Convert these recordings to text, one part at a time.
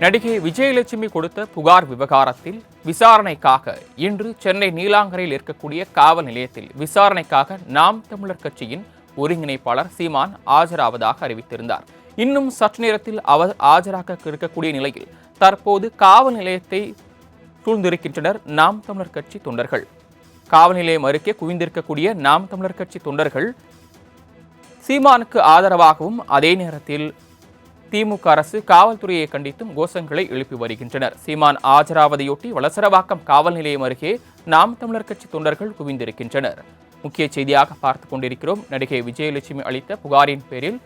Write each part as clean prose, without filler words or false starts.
நடிகை விஜயலட்சுமி கொடுத்த புகார் விவகாரத்தில் விசாரணைக்காக இன்று சென்னை நீலாங்கரையில் இருக்கக்கூடிய காவல் நிலையத்தில் விசாரணைக்காக நாம் தமிழர் கட்சியின் ஒருங்கிணைப்பாளர் சீமான் ஆஜராவதாக அறிவித்திருந்தார். இன்னும் சற்று நேரத்தில் அவர் ஆஜராக இருக்கக்கூடிய நிலையில் தற்போது காவல் நிலையத்தை சூழ்ந்திருக்கின்றனர் நாம் தமிழர் கட்சி தொண்டர்கள். காவல் நிலையம் அருகே குவிந்திருக்கக்கூடிய நாம் தமிழர் கட்சி தொண்டர்கள் சீமானுக்கு ஆதரவாகவும் அதே நேரத்தில் திமுக அரசு காவல்துறையை கண்டித்தும் கோஷங்களை எழுப்பி வருகின்றனர். சீமான் ஆஜராவதையொட்டி வளசரவாக்கம் காவல் நிலையம் அருகே நாம் தமிழர் கட்சி தொண்டர்கள் குவிந்திருக்கின்றனர். முக்கிய செய்தியாக பார்த்துக் கொண்டிருக்கிறோம். நடிகை விஜயலட்சுமி அளித்த புகாரின் பேரில்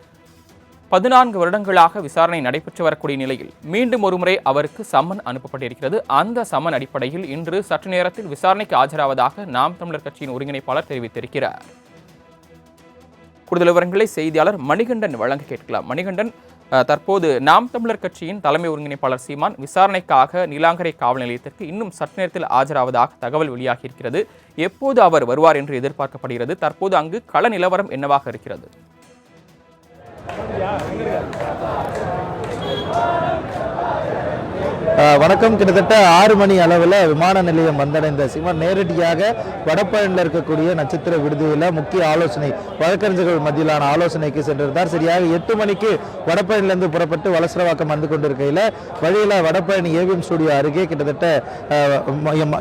14 வருடங்களாக விசாரணை நடைபெற்று வரக்கூடிய நிலையில் மீண்டும் ஒருமுறை அவருக்கு சம்மன் அனுப்பப்பட்டிருக்கிறது. அந்த சம்மன் அடிப்படையில் இன்று சற்று நேரத்தில் விசாரணைக்கு ஆஜராவதாக நாம் தமிழர் கட்சியின் ஒருங்கிணைப்பாளர் தெரிவித்திருக்கிறார். கூடுதல் விவரங்களை செய்தியாளர் மணிகண்டன் வழங்க கேட்கலாம். மணிகண்டன், தற்போது நாம் தமிழர் கட்சியின் தலைமை ஒருங்கிணைப்பாளர் சீமான் விசாரணைக்காக நீலாங்கரை காவல் நிலையத்திற்கு இன்னும் சற்று நேரத்தில் ஆஜராவதாக தகவல் வெளியாகியிருக்கிறது. எப்போது அவர் வருவார் என்று எதிர்பார்க்கப்படுகிறது? தற்போது அங்கு கள நிலவரம் என்னவாக இருக்கிறது? வணக்கம். கிட்டத்தட்ட 6 மணி அளவில் விமான நிலையம் வந்தடைந்த சீமான் நேரடியாக வடபழனியில் இருக்கக்கூடிய நட்சத்திர விடுதியில் முக்கிய ஆலோசனை வழக்கறிஞர்கள் மத்தியிலான ஆலோசனைக்கு சென்றிருந்தார். சரியாக 8 மணிக்கு வடபழனியிலிருந்து புறப்பட்டு வலசரவாக்கம் வந்து கொண்டிருக்கையில் வழியில் வடபழனி ஏவிஎம் ஸ்டுடியோ அருகே கிட்டத்தட்ட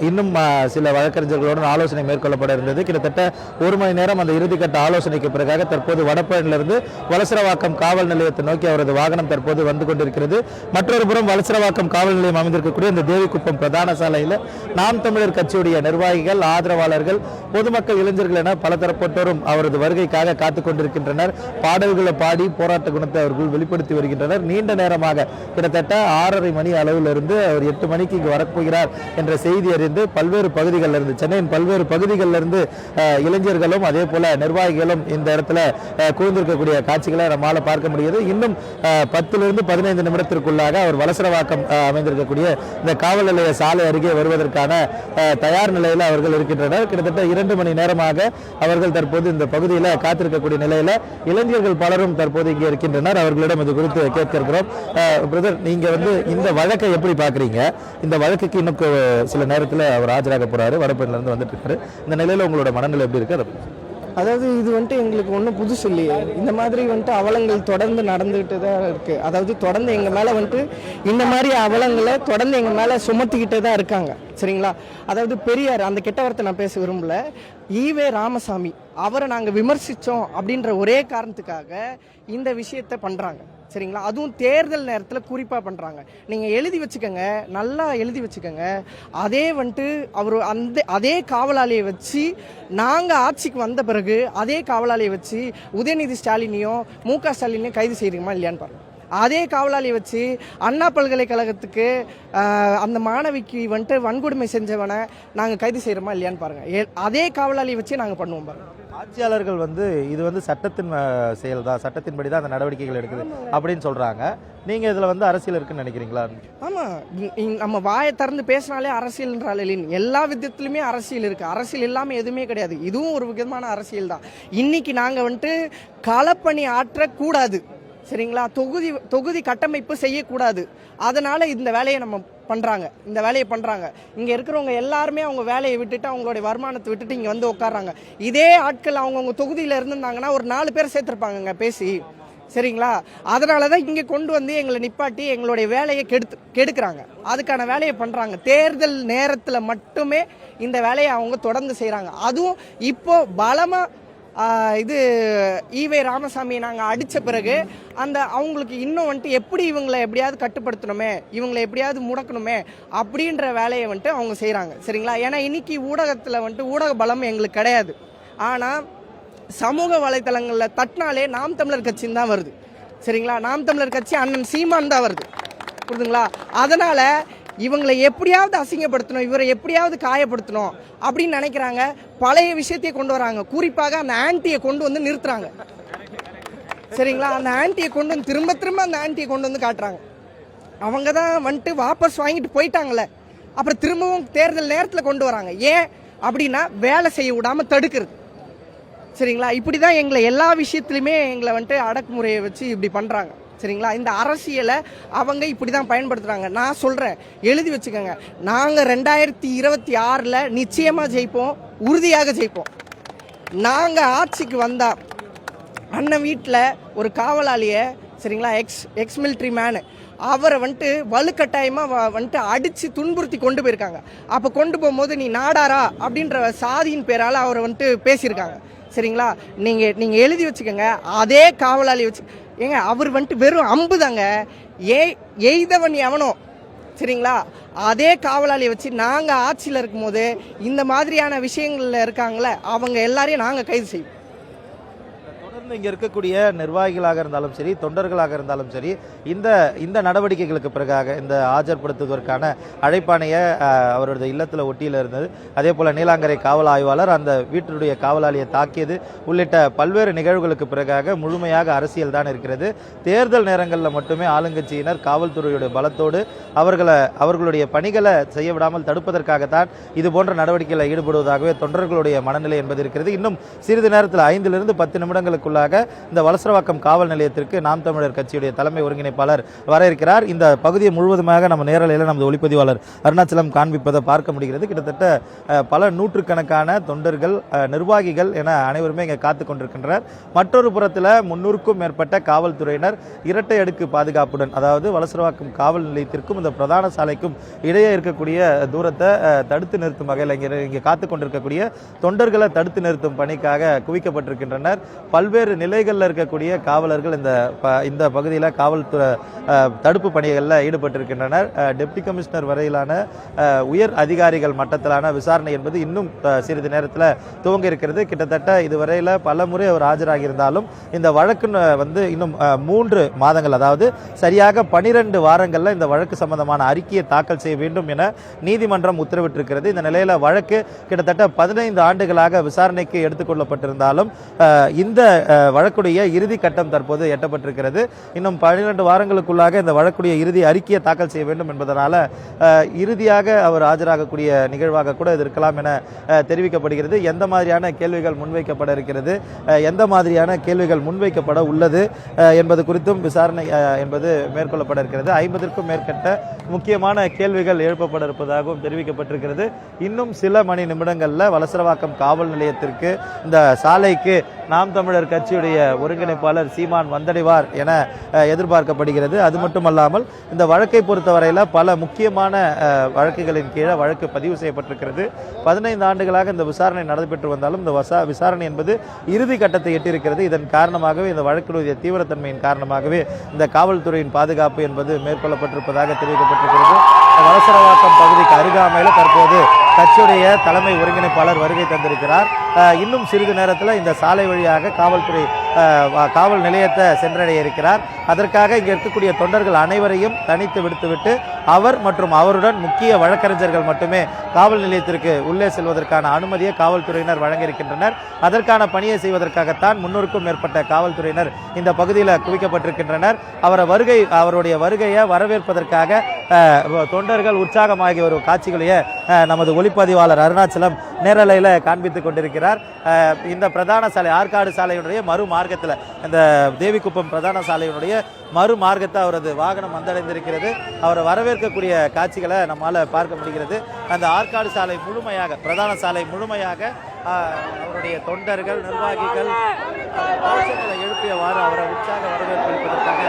இன்னும் சில வழக்கறிஞர்களுடன் ஆலோசனை மேற்கொள்ளப்பட இருந்தது. கிட்டத்தட்ட 1 மணி நேரம் அந்த இறுதிக்கட்ட ஆலோசனைக்கு பிறகாக தற்போது வடபழனியிலிருந்து வலசரவாக்கம் காவல் நிலையத்தை நோக்கி அவரது வாகனம் தற்போது வந்து கொண்டிருக்கிறது. மற்றொரு புறம் வலசரவாக்கம் காவல் நிலையம் அமைந்திருக்கக்கூடிய இந்த தேவிக்குப்பம் பிரதான சாலையில் நாம் தமிழர் கட்சியுடைய நிர்வாகிகள், ஆதரவாளர்கள், பொதுமக்கள், இளைஞர்கள் என பல தரப்பட்டோரும் அவரது வருகைக்காக காத்துக் கொண்டிருக்கின்றனர். பாடல்களை பாடி போராட்ட குணத்தை அவர்கள் வெளிப்படுத்தி வருகின்றனர். நீண்ட நேரமாக கிட்டத்தட்ட 6:30 மணி அளவிலிருந்து அவர் 8 மணிக்கு இங்கு வரப்போகிறார் என்ற செய்தி அறிந்து பல்வேறு பகுதிகளில் இருந்து, சென்னையின் பல்வேறு பகுதிகளில் இருந்து இளைஞர்களும் அதே போல நிர்வாகிகளும் இந்த இடத்துல குவிந்திருக்கக்கூடிய காட்சிகளை நம்மால் பார்க்க முடியுது. இன்னும் 10 to 15 நிமிடத்திற்குள்ளாக அவர் வலசரவாக்கம் அமைந்திருக்கக்கூடிய இந்த காவல் நிலைய சாலை அருகே வருவதற்கான தயார் நிலையில் அவர்கள் இருக்கின்றனர். கிட்டத்தட்ட 2 மணி நேரமாக அவர்கள் தற்போது இந்த பகுதியில் காத்திருக்கக்கூடிய நிலையில் இளைஞர்கள் பலரும் தற்போது இங்கே இருக்கின்றனர். அவர்களிடம் இது குறித்து கேட்க இருக்கிறோம். பிரதர், நீங்க இந்த வழக்கை எப்படி பாக்குறீங்க? இந்த வழக்குக்கு இன்னும் சில நேரத்தில் அவர் ஆஜராக போறாரு, வடபழனில இருந்து வந்துட்டு இருக்காரு. இந்த நிலையில உங்களோட மனநிலை எப்படி இருக்கு? அதாவது இது எங்களுக்கு ஒன்றும் புதுசு இல்லையே. இந்த மாதிரி அவலங்கள் தொடர்ந்து நடந்துகிட்டு தான் இருக்குது. அதாவது தொடர்ந்து எங்கள் மேலே இந்த மாதிரி அவலங்களை தொடர்ந்து எங்கள் மேலே சுமத்திக்கிட்டே தான் இருக்காங்க. சரிங்களா? அதாவது பெரியார், அந்த கெட்ட வார்த்தை நான் பேச விரும்பல, ஈவே ராமசாமி அவரை நாங்கள் விமர்சித்தோம் அப்படின்ற ஒரே காரணத்துக்காக இந்த விஷயத்தை பண்ணுறாங்க. சரிங்களா? அதுவும் தேர்தல் நேரத்தில் குறிப்பாக பண்ணுறாங்க. நீங்கள் எழுதி வச்சுக்கோங்க, நல்லா எழுதி வச்சுக்கோங்க. அதே அவர் அதே காவலாளியை வச்சு நாங்கள் ஆட்சிக்கு வந்த பிறகு அதே காவலாளியை வச்சு உதயநிதி ஸ்டாலினையும் MK ஸ்டாலினையும் கைது செய்கிறீங்களா இல்லையான்னு பாருங்கள். அதே காவலாளியை வச்சு அண்ணா பல்கலைக்கழகத்துக்கு அந்த மாணவிக்கு வன்கொடுமை செஞ்சவனை நாங்கள் கைது செய்கிறோமா இல்லையான்னு பாருங்கள். அதே காவலாளியை வச்சு நாங்கள் பண்ணுவோம் பாருங்கள். ஆட்சியாளர்கள் இது சட்டத்தின் செயல் தான், சட்டத்தின்படி தான் அந்த நடவடிக்கைகள் எடுக்குது அப்படின்னு சொல்றாங்க. நீங்க இதுல அரசியல் இருக்குன்னு நினைக்கிறீங்களா? ஆமா, நம்ம வாயை திறந்து பேசினாலே அரசியல்ன்றால் இல்லைன்னு எல்லா விதத்திலுமே அரசியல் இருக்கு. அரசியல் இல்லாமல் எதுவுமே கிடையாது. இதுவும் ஒரு விதமான அரசியல் தான். இன்னைக்கு நாங்கள் களப்பணி ஆற்றக்கூடாது. சரிங்களா? தொகுதி கட்டமைப்பு செய்யக்கூடாது. அதனால இந்த வேலையை நம்ம பண்ணுறாங்க. இந்த வேலையை பண்ணுறாங்க. இங்கே இருக்கிறவங்க எல்லாருமே அவங்க வேலையை விட்டுட்டு, அவங்களுடைய வருமானத்தை விட்டுட்டு இங்கே வந்துட்காராங்க. இதே ஆட்கள் அவங்கவுங்க தொகுதியில் இருந்திருந்தாங்கன்னா ஒரு 4 பேர் சேர்த்துருப்பாங்கங்க பேசி. சரிங்களா? அதனால தான் இங்கே கொண்டு வந்து எங்களை நிப்பாட்டி எங்களுடைய வேலையை கெடுக்கிறாங்க. அதுக்கான வேலையை பண்ணுறாங்க. தேர்தல் நேரத்தில் மட்டுமே இந்த வேலையை அவங்க தொடர்ந்து செய்கிறாங்க. அதுவும் இப்போ பலமாக ஈவே ராமசாமியை நாங்கள் அடித்த பிறகு அவங்களுக்கு இன்னும் எப்படி இவங்களை எப்படியாவது கட்டுப்படுத்தணுமே, இவங்களை எப்படியாவது முடக்கணுமே அப்படின்ற வேலையை அவங்க செய்கிறாங்க. சரிங்களா? ஏன்னா இன்னைக்கு ஊடகத்தில் ஊடக பலம் எங்களுக்கு கிடையாது. ஆனால் சமூக வலைத்தளங்களில் தட்டினாலே நாம் தமிழர் கட்சின்னு தான் வருது. சரிங்களா? நாம் தமிழர் கட்சி அண்ணன் சீமான் தான் வருது. புரியுதுங்களா? அதனால் இவங்களை எப்படியாவது அசிங்கப்படுத்தணும், இவரை எப்படியாவது காயப்படுத்தணும் அப்படின்னு நினைக்கிறாங்க. பழைய விஷயத்தையே கொண்டு வராங்க. குறிப்பாக அந்த ஆன்டியை கொண்டு வந்து நிறுத்துறாங்க. சரிங்களா? அந்த ஆன்டியை கொண்டு வந்து திரும்ப அந்த ஆன்டியை கொண்டு வந்து காட்டுறாங்க. அவங்க தான் வாபஸ் வாங்கிட்டு போயிட்டாங்களே, அப்புறம் திரும்பவும் தேர்தல் நேரத்தில் கொண்டு வராங்க. ஏன் அப்படின்னா வேலை செய்ய விடாமல் தடுக்கிறது. சரிங்களா? இப்படி தான் எங்களை எல்லா விஷயத்துலையுமே எங்களை அடக்குமுறையை வச்சு இப்படி பண்ணுறாங்க. சரிங்களா? இந்த அரசியலை அவங்க இப்படி தான் பயன்படுத்துகிறாங்க. நான் சொல்கிறேன், எழுதி வச்சுக்கோங்க, நாங்கள் 2026 நிச்சயமாக ஜெயிப்போம், உறுதியாக ஜெயிப்போம். நாங்கள் ஆட்சிக்கு வந்தால் அண்ணன் வீட்டில் ஒரு காவலாளியை, சரிங்களா, எக்ஸ் மிலிட்ரி மேனு, அவரை வந்துட்டு வலுக்கட்டாயமாக வந்துட்டு அடித்து துன்புறுத்தி கொண்டு போயிருக்காங்க. அப்போ கொண்டு போகும்போது நீ நாடாரா அப்படின்ற சாதியின் பேரால் அவரை வந்துட்டு பேசியிருக்காங்க. சரிங்களா? நீங்கள் எழுதி வச்சுக்கோங்க. அதே காவலாளி வச்சு ஏங்க அவர் வந்துட்டு வெறும் அம்பு தாங்க, எய்தவன் எவனோ, சரிங்களா? அதே காவலாளியை வச்சு நாங்கள் ஆட்சியில் இருக்கும்போது இந்த மாதிரியான விஷயங்களில் இருக்காங்களே அவங்க எல்லாரையும் நாங்கள் கைது செய்வோம். இங்கே இருக்கக்கூடிய நிர்வாகிகளாக இருந்தாலும் சரி, தொண்டர்களாக இருந்தாலும் சரி, இந்த நடவடிக்கைகளுக்கு பிறகாக இந்த ஆஜர்படுத்துவதற்கான அழைப்பாணையை அவரது இல்லத்தில் ஒட்டியில் இருந்தது. அதே போல் நீலாங்கரை காவல் ஆய்வாளர் அந்த வீட்டினுடைய காவலாளியை தாக்கியது உள்ளிட்ட பல்வேறு நிகழ்வுகளுக்கு பிறகாக முழுமையாக அரசியல் தான் இருக்கிறது. தேர்தல் நேரங்களில் மட்டுமே ஆளுங்கட்சியினர் காவல்துறையுடைய பலத்தோடு அவர்களுடைய பணிகளை செய்ய விடாமல் தடுப்பதற்காகத்தான் இது போன்ற நடவடிக்கைகளில் ஈடுபடுவதாகவே தொண்டர்களுடைய மனநிலை என்பது இருக்கிறது. இன்னும் சிறிது நேரத்தில் 5 to 10 நிமிடங்களுக்குள்ளாக இந்த வலசரவாக்கம் காவல் நிலையத்திற்கு நாம் தமிழர் கட்சியுடைய தலைமை ஒருங்கிணைப்பாளர் வர இருக்கிறார். இந்த பகுதியை முழுவதுமாக நம்ம நேரலையில் நமது ஒளிப்பதிவாளர் அருணாச்சலம் காண்பிப்பதை பார்க்க முடிகிறது. கிட்டத்தட்ட பல நூற்றுக்கணக்கான தொண்டர்கள், நிர்வாகிகள் என அனைவருமே இங்கே காத்து கொண்டிருக்கின்றனர். மற்றொரு புறத்தில் 300க்கும் மேற்பட்ட காவல்துறையினர் இரட்டை அடுக்கு பாதுகாப்புடன், அதாவது வலசரவாக்கம் காவல் நிலையத்திற்கும் இந்த பிரதான சாலைக்கும் இடையே இருக்கக்கூடிய தூரத்தை தடுத்து நிறுத்தும் வகையில் இங்கே காத்து கொண்டிருக்கக்கூடிய தொண்டர்களை தடுத்து நிறுத்தும் பணிக்காக குவிக்கப்பட்டிருக்கின்றனர். பல்வேறு நிலைகளில் இருக்கக்கூடிய காவலர்கள் இந்த பகுதியில் காவல்துறை தடுப்பு பணிகளில் ஈடுபட்டிருக்கின்றனர். டெப்டி கமிஷனர் வரையிலான உயர் அதிகாரிகள் மட்டத்திலான விசாரணை என்பது இன்னும் சிறிது நேரத்தில் துவங்க இருக்கிறது. கிட்டத்தட்ட இதுவரையில் பல முறை அவர் ஆஜராகி இருந்தாலும் இந்த வழக்கு இன்னும் 3 மாதங்கள், அதாவது சரியாக 12 வாரங்களில் இந்த வழக்கு சம்பந்தமான அறிக்கையை தாக்கல் செய்ய வேண்டும் என நீதிமன்றம் உத்தரவிட்டிருக்கிறது. இந்த நிலையில் வழக்கு கிட்டத்தட்ட 15 ஆண்டுகளாக விசாரணைக்கு எடுத்துக்கொள்ளப்பட்டிருந்தாலும் இந்த வழக்குடைய இறுதி கட்டம் தற்போது எட்டப்பட்டிருக்கிறது. இன்னும் 12 வாரங்களுக்குள்ளாக இந்த வழக்குடைய இறுதி அறிக்கையை தாக்கல் செய்ய வேண்டும் என்பதனால இறுதியாக அவர் ஆஜராகக்கூடிய நிகழ்வாக கூட இது இருக்கலாம் என தெரிவிக்கப்படுகிறது. எந்த மாதிரியான கேள்விகள் முன்வைக்கப்பட இருக்கிறது, எந்த மாதிரியான கேள்விகள் முன்வைக்கப்பட உள்ளது என்பது குறித்தும் விசாரணை என்பது மேற்கொள்ளப்பட இருக்கிறது. 50க்கும் மேற்பட்ட முக்கியமான கேள்விகள் எழுப்பப்பட இருப்பதாகவும் தெரிவிக்கப்பட்டிருக்கிறது. இன்னும் சில மணி நிமிடங்களில் வலசரவாக்கம் காவல் நிலையத்திற்கு, இந்த சாலைக்கு நாம் தமிழர் கட்சியுடைய ஒருங்கிணைப்பாளர் சீமான் வந்தடைவார் என எதிர்பார்க்கப்படுகிறது. அது மட்டுமல்லாமல் இந்த வழக்கை பொறுத்தவரையில் பல முக்கியமான வழக்குகளின் கீழே வழக்கு பதிவு செய்யப்பட்டிருக்கிறது. 15 ஆண்டுகளாக இந்த விசாரணை நடைபெற்று வந்தாலும் இந்த விசாரணை என்பது இறுதி கட்டத்தை எட்டியிருக்கிறது. இதன் காரணமாகவே, இந்த வழக்கினுடைய தீவிரத்தன்மையின் காரணமாகவே இந்த காவல்துறையின் பாதுகாப்பு என்பது மேற்கொள்ளப்பட்டிருப்பதாக தெரிவிக்கப்பட்டிருக்கிறது. வலசரவாக்கம் பகுதிக்கு அருகாமையில் தற்போது கட்சியுடைய தலைமை ஒருங்கிணைப்பாளர் வருகை தந்திருக்கிறார். இன்னும் சிறிது நேரத்தில் இந்த சாலை வழியாக காவல் நிலையத்தை சென்றடைய இருக்கிறார். அதற்காக இங்கே இருக்கக்கூடிய தொண்டர்கள் அனைவரையும் தனித்து விடுத்துவிட்டு அவர் மற்றும் அவருடன் முக்கிய வழக்கறிஞர்கள் மட்டுமே காவல் நிலையத்திற்கு உள்ளே செல்வதற்கான அனுமதியை காவல்துறையினர் வழங்கியிருக்கின்றனர். அதற்கான பணியை செய்வதற்காகத்தான் 300க்கும் மேற்பட்ட காவல்துறையினர் இந்த பகுதியில் குவிக்கப்பட்டிருக்கின்றனர். அவருடைய வருகையை வரவேற்பதற்காக தொண்டர்கள் உற்சாகமாகி வரும் காட்சிகளையே நமது ஒளிப்பதிவாளர் அருணாச்சலம் நேரலையில் காண்பித்துக் கொண்டிருக்கிறார். இந்த பிரதான சாலை, ஆற்காடு சாலையினுடைய மறு மார்க்கத்தில், இந்த தேவிக்குப்பம் பிரதான சாலையினுடைய மறு மார்க்கத்தை அவரது வாகனம் வந்தடைந்திருக்கிறது. அவரை வரவேற்கக்கூடிய காட்சிகளை நம்மால் பார்க்க முடிகிறது. அந்த ஆற்காடு சாலை முழுமையாக, பிரதான சாலை முழுமையாக அவருடைய தொண்டர்கள், நிர்வாகிகள் கோஷங்களை எழுப்பியவாறு அவரை உற்சாக வரவேற்பு அளிப்பதற்காக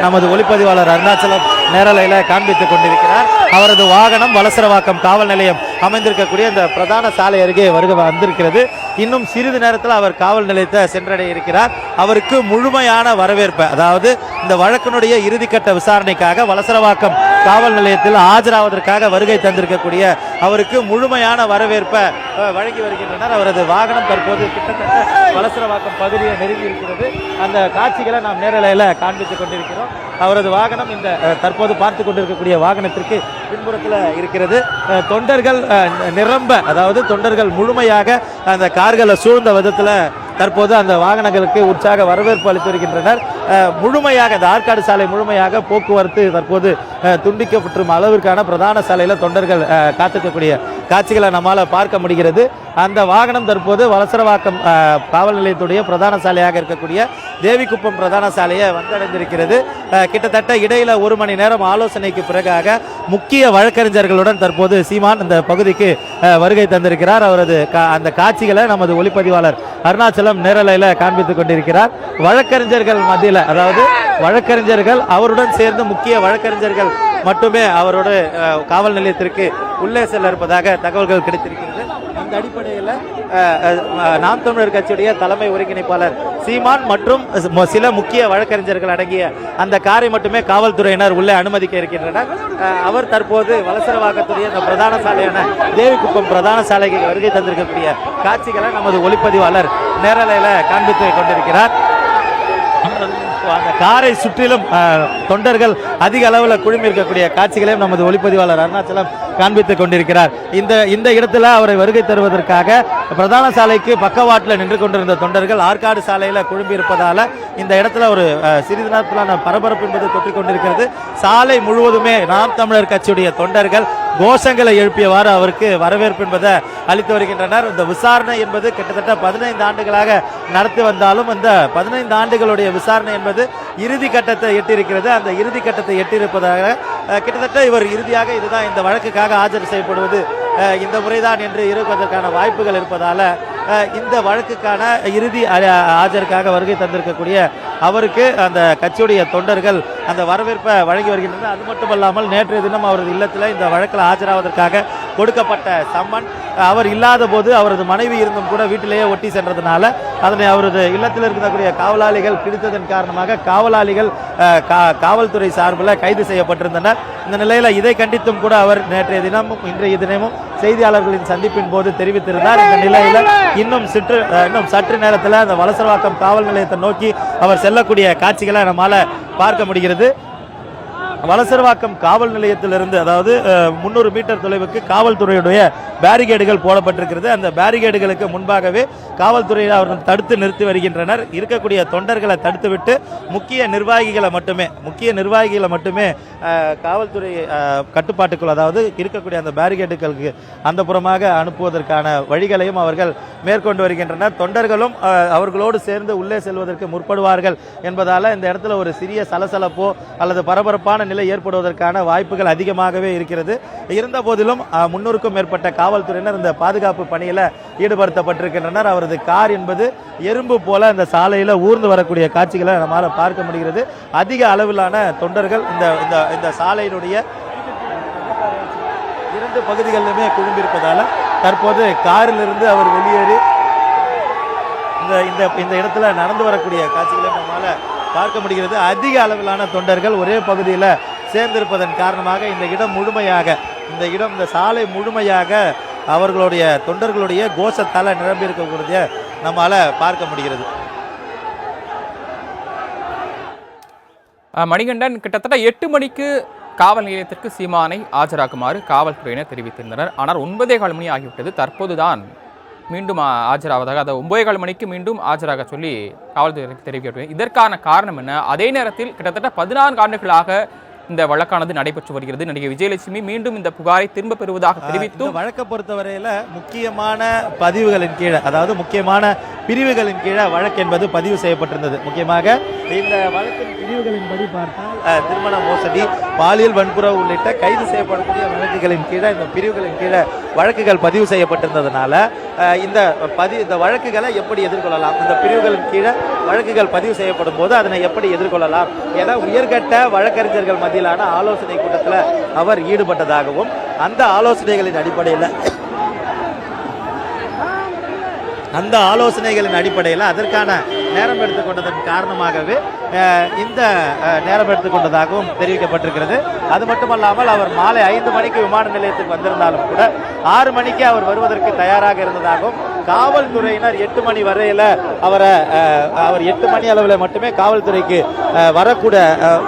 நமது ஒளிப்பதிவாளர் அருணாச்சலம் நேரலையில் காண்பித்துக் கொண்டிருக்கிறார். அவரது வாகனம் வலசரவாக்கம் காவல் நிலையம் அமைந்திருக்கக்கூடிய இந்த பிரதான சாலை அருகே வந்திருக்கிறது. இன்னும் சிறிது நேரத்தில் அவர் காவல் நிலையத்தை சென்றடைய இருக்கிறார். அவருக்கு முழுமையான வரவேற்பு, அதாவது இந்த வழக்கினுடைய இறுதிக்கட்ட விசாரணைக்காக வலசரவாக்கம் காவல் நிலையத்தில் ஆஜராவதற்காக வருகை தந்திருக்கக்கூடிய அவருக்கு முழுமையான வரவேற்பை வழங்கி வருகின்றனர். அவரது வாகனம் தற்போது கிட்டத்தட்ட வலசரவாக்கம் பகுதியை நெருங்கி இருக்கிறது. அந்த காட்சிகளை நாம் நேரலையில் காண்பித்துக் கொண்டிருக்கிறோம். அவரது வாகனம் இந்த தற்போது பார்த்து கொண்டிருக்கக்கூடிய வாகனத்திற்கு பின்புறத்தில் இருக்கிறது. தொண்டர்கள் நிரம்ப, அதாவது தொண்டர்கள் முழுமையாக அந்த கார்களை சூழ்ந்த விதத்தில் தற்போது அந்த வாகனங்களுக்கு உற்சாக வரவேற்பு அளித்து வருகின்றனர். முழுமையாக இந்த ஆற்காடு சாலை முழுமையாக போக்குவரத்து தற்போது துண்டிக்கப்பட்டிருக்கும் அளவிற்கான பிரதான சாலையில் தொண்டர்கள் காத்திருக்கக்கூடிய காட்சிகளை நம்மால் பார்க்க முடிகிறது. அந்த வாகனம் தற்போது வலசரவாக்கம் காவல் நிலையத்துடைய பிரதான சாலையாக இருக்கக்கூடிய தேவிக்குப்பம் பிரதான சாலையை வந்தடைந்திருக்கிறது. கிட்டத்தட்ட இடையில 1 மணி நேரம் ஆலோசனைக்கு பிறகாக முக்கிய வழக்கறிஞர்களுடன் தற்போது சீமான் இந்த பகுதிக்கு வருகை தந்திருக்கிறார். அவரது அந்த காட்சிகளை நமது ஒளிப்பதிவாளர் அருணாச்சலம் நேரலையில் காண்பித்துக் கொண்டிருக்கிறார். வழக்கறிஞர்கள் மத்தியில், அதாவது வழக்கறிஞர்கள் அவருடன் சேர்ந்து முக்கிய வழக்கறிஞர்கள் மட்டுமே அவரோட காவல் நிலையத்திற்கு உள்ளே செல்ல இருப்பதாக தகவல்கள் கிடைத்திருக்கிறது. அந்த அடிப்படையில் நாம் தமிழர் கட்சியுடைய தலைமை ஒருங்கிணைப்பாளர் சீமான் மற்றும் சில முக்கிய வழக்கறிஞர்கள் அடங்கிய அந்த காரை மட்டுமே காவல்துறையினர் உள்ளே அனுமதிக்க இருக்கின்றனர். அவர் தற்போது வலசரவாக்கத்துடைய அந்த பிரதான சாலையான தேவிக்குப்பம் பிரதான சாலைக்கு வருகை தந்திருக்கக்கூடிய காட்சிகளை நமது ஒளிப்பதிவாளர் நேரலையில் காண்பித்து கொண்டிருக்கிறார். அந்த காரை சுற்றிலும் தொண்டர்கள் அதிக அளவில் குழுமி இருக்கக்கூடிய காட்சிகளையும் நமது ஒளிப்பதிவாளர் அருணாச்சலம் காண்பித்துக் கொண்டிருக்கிறார். இந்த இடத்துல அவரை வருகை தருவதற்காக பிரதான சாலைக்கு பக்கவாட்டில் நின்று கொண்டிருந்த தொண்டர்கள் ஆற்காடு சாலையில் குழும்பி இருப்பதால இந்த இடத்துல ஒரு சிறிது நேரத்திலான பரபரப்பு என்பது தொற்றிக் கொண்டிருக்கிறது. சாலை முழுவதுமே நாம் தமிழர் கட்சியுடைய தொண்டர்கள் கோஷங்களை எழுப்பியவாறு அவருக்கு வரவேற்பு என்பதை அளித்து வருகின்றனர். இந்த விசாரணை என்பது கிட்டத்தட்ட 15 ஆண்டுகளாக நடத்தி வந்தாலும் இந்த 15 ஆண்டுகளுடைய விசாரணை என்பது இறுதி கட்டத்தை எட்டியிருக்கிறது. அந்த இறுதி கட்டத்தை எட்டியிருப்பதாக கிட்டத்தட்ட இவர் இறுதியாக இதுதான் இந்த வழக்குக்காக ஆஜர் செய்யப்படுவது இந்த முறைதான் என்று இருப்பதற்கான வாய்ப்புகள் இருப்பதால இந்த வழக்குக்கான இறுதி ஆஜருக்காக வருகை தந்திருக்கக்கூடிய அவருக்கு அந்த கட்சியுடைய தொண்டர்கள் அந்த வரவேற்பை வழங்கி வருகின்றனர். அது மட்டுமல்லாமல் நேற்றைய தினம் அவரது இல்லத்தில் இந்த வழக்கில் ஆஜராவதற்காக கொடுக்கப்பட்ட சம்மன் அவர் இல்லாத போது அவரது மனைவி இருந்தும் கூட வீட்டிலேயே ஒட்டி சென்றதுனால அதனை அவரது இல்லத்தில் இருக்கக்கூடிய காவலாளிகள் பிடித்ததன் காரணமாக காவலாளிகள் காவல்துறை சார்பில் கைது செய்யப்பட்டிருந்தனர். இந்த நிலையில் இதை கண்டித்தும் கூட அவர் நேற்றைய தினமும் இன்றைய தினமும் செய்தியாளர்களின் சந்திப்பின் போது தெரிவித்திருந்தார். இந்த நிலையில் இன்னும் சற்று நேரத்தில் அந்த வலசரவாக்கம் காவல் நிலையத்தை நோக்கி அவர் செல்லக்கூடிய காட்சிகளை நம்மால பார்க்க முடிகிறது. வலசரவாக்கம் காவல் நிலையத்திலிருந்து, அதாவது 300 மீட்டர் தொலைவுக்கு காவல்துறையுடைய பேரிகேடுகள் போடப்பட்டிருக்கிறது. அந்த பேரிகேடுகளுக்கு முன்பாகவே காவல்துறையில் அவர்கள் தடுத்து நிறுத்தி வருகின்றனர். இருக்கக்கூடிய தொண்டர்களை தடுத்துவிட்டு முக்கிய நிர்வாகிகளை மட்டுமே காவல்துறை கட்டுப்பாட்டுக்குள், அதாவது இருக்கக்கூடிய அந்த பேரிகேடுகளுக்கு அந்த புறமாக அனுப்புவதற்கான வழிகளையும் அவர்கள் மேற்கொண்டு வருகின்றனர். தொண்டர்களும் அவர்களோடு சேர்ந்து உள்ளே செல்வதற்கு முற்படுவார்கள் என்பதால் இந்த இடத்துல ஒரு சிறிய சலசலப்போ அல்லது பரபரப்பான நிலை ஏற்படுவதற்கான வாய்ப்புகள் அதிகமாகவே இருக்கிறது. இருந்த போதிலும் 300க்கும் மேற்பட்ட காவல்துறையினர் இந்த பாதுகாப்பு பணியில் ஈடுபடுத்தப்பட்டிருக்கின்றனர். அவரது கார் என்பது எறும்பு போல இந்த சாலையில் ஊர்ந்து வரக்கூடிய காட்சிகளை நம்மால் பார்க்க முடிகிறது. அதிக அளவிலான தொண்டர்கள் இந்த சாலையினுடைய 2 பகுதிகளிலுமே குழும்பியிருப்பதால் தற்போது காரிலிருந்து அவர் வெளியேறி இந்த இடத்துல நடந்து வரக்கூடிய காட்சிகளை நம்மால் பார்க்க முடிகிறது. அதிக அளவிலான தொண்டர்கள் ஒரே பகுதியில் சேர்ந்திருப்பதன் காரணமாக இந்த சாலை முழுமையாக அவர்களுடைய தொண்டர்களுடைய கோஷத்தால் நிரம்பியிருக்கக்கூடிய நம்மால பார்க்க முடிகிறது. மணிகண்டன், கிட்டத்தட்ட 8 மணிக்கு காவல் நிலையத்திற்கு சீமானை ஆஜராக்குமாறு காவல்துறையினர் தெரிவித்திருந்தனர். ஆனால் 9:15 மணி ஆகிவிட்டது. தற்போதுதான் மீண்டும் ஆஜராவதாக, அதை 9:15 மணிக்கு மீண்டும் ஆஜராக சொல்லி காவல்துறையினருக்கு தெரிவிக்கப்பட்டது. இதற்கான காரணம் என்ன? அதே நேரத்தில் கிட்டத்தட்ட 14 ஆண்டுகளாக இந்த வழக்கானது நடைபெற்று வருகிறது. நடிகை விஜயலட்சுமி மீண்டும் இந்த புகாரை திரும்ப பெறுவதாக தெரிவித்தும் வழக்கை பொறுத்தவரையில முக்கியமான பதிவுகளின் கீழே, அதாவது முக்கியமான பிரிவுகளின் கீழே வழக்கு என்பது பதிவு செய்யப்பட்டிருந்தது. முக்கியமாக இந்த வழக்கின் பிரிவுகளின்படி பார்த்தால் திருமண மோசடி, பாலியல் வன்புறவு உள்ளிட்ட கைது செய்யப்படக்கூடிய வழக்குகளின் கீழே, இந்த பிரிவுகளின் கீழே வழக்குகள் பதிவு செய்யப்பட்டிருந்ததுனால இந்த வழக்குகளை எப்படி எதிர்கொள்ளலாம், இந்த பிரிவுகளின் கீழே வழக்குகள் பதிவு செய்யப்படும் போது அதனை எப்படி எதிர்கொள்ளலாம் என உயர்கட்ட வழக்கறிஞர்கள் மத்தியிலான ஆலோசனை கூட்டத்தில் அவர் ஈடுபட்டதாகவும் அந்த ஆலோசனைகளின் அடிப்படையில் அதற்கான நேரம் எடுத்துக்கொண்டதன் காரணமாகவே இந்த நேரம் எடுத்துக்கொண்டதாகவும் தெரிவிக்கப்பட்டிருக்கிறது. அது மட்டுமல்லாமல் அவர் மாலை 5 மணிக்கு விமான நிலையத்துக்கு வந்திருந்தாலும் கூட 6 மணிக்கு அவர் வருவதற்கு தயாராக இருந்ததாகவும், காவல்துறையினர் 8 மணி வரையில் அவர் 8 மணி அளவில் மட்டுமே காவல்துறைக்கு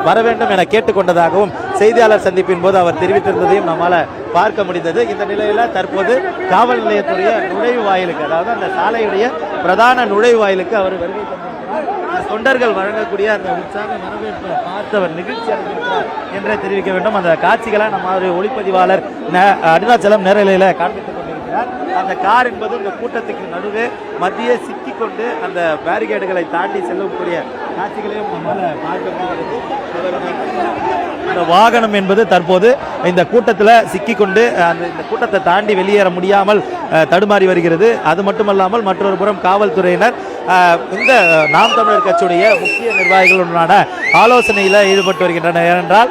வர வேண்டும் என கேட்டுக்கொண்டதாகவும் செய்தியாளர் சந்திப்பின் போது அவர் தெரிவித்திருந்ததையும் நம்மால் பார்க்க முடிந்தது. இந்த நிலையில் தற்போது காவல் நிலையத்துடைய நுழைவு வாயிலுக்கு, அதாவது அந்த சாலையுடைய பிரதான நுழைவு வாயிலுக்கு அவர் வருகை தந்திருக்கிறார். தொண்டர்கள் வழங்கக்கூடிய அந்த உற்சாக வரவேற்பை பார்த்தவர் நிகழ்ச்சி அடைந்திருக்கிறார் என்றே தெரிவிக்க வேண்டும். அந்த காட்சிகளை நம்ம ஒளிப்பதிவாளர் அருணாச்சலம் நேரலையில் காண்பித்து அந்த கார் என்பது இந்த கூட்டத்துக்கு நடுவே மத்தியே சிக்கிக்கொண்டு அந்த பேரிகேடுகளை தாண்டி செல்லக்கூடிய காட்சிகளையும் நம்மால் பார்க்க முடிகிறது. அந்த வாகனம் என்பது தற்போது இந்த கூட்டத்தில் சிக்கிக்கொண்டு இந்த கூட்டத்தை தாண்டி வெளியேற முடியாமல் தடுமாறி வருகிறது. அது மட்டுமல்லாமல் மற்றொரு புறம் காவல்துறையினர் இந்த நாம் தமிழர் கட்சியுடைய முக்கிய நிர்வாகிகளுடனான ஆலோசனையில் ஈடுபட்டு வருகின்றனர். ஏனென்றால்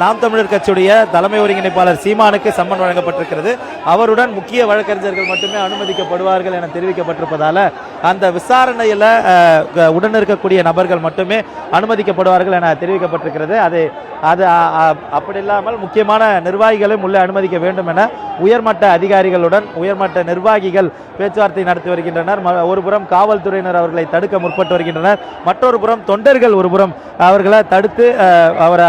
நாம் தமிழர் கட்சியுடைய தலைமை ஒருங்கிணைப்பாளர் சீமானுக்கு சம்மன் வழங்கப்பட்டிருக்கிறது. அவருடன் முக்கிய வழக்கறிஞர்கள் மட்டுமே அனுமதிக்கப்படுவார்கள் என தெரிவிக்கப்பட்டிருப்பதால அந்த விசாரணையில் உடன் இருக்கக்கூடிய நபர்கள் மட்டுமே அனுமதிக்கப்படுவார்கள் என தெரிவிக்கப்பட்டிருக்கிறது. அது அப்படி இல்லாமல் முக்கியமான நிர்வாகிகளும் உள்ளே அனுமதிக்க வேண்டும் என உயர்மட்ட அதிகாரிகளுடன் உயர்மட்ட நிர்வாகிகள் பேச்சுவார்த்தை நடத்தி வருகின்றனர். ஒரு புறம் காவல்துறையினர் அவர்களை தடுக்க முற்பட்டு வருகின்றனர். மற்றொரு புறம் தொண்டர்கள் ஒரு புறம் அவர்களை தடுத்து அவரை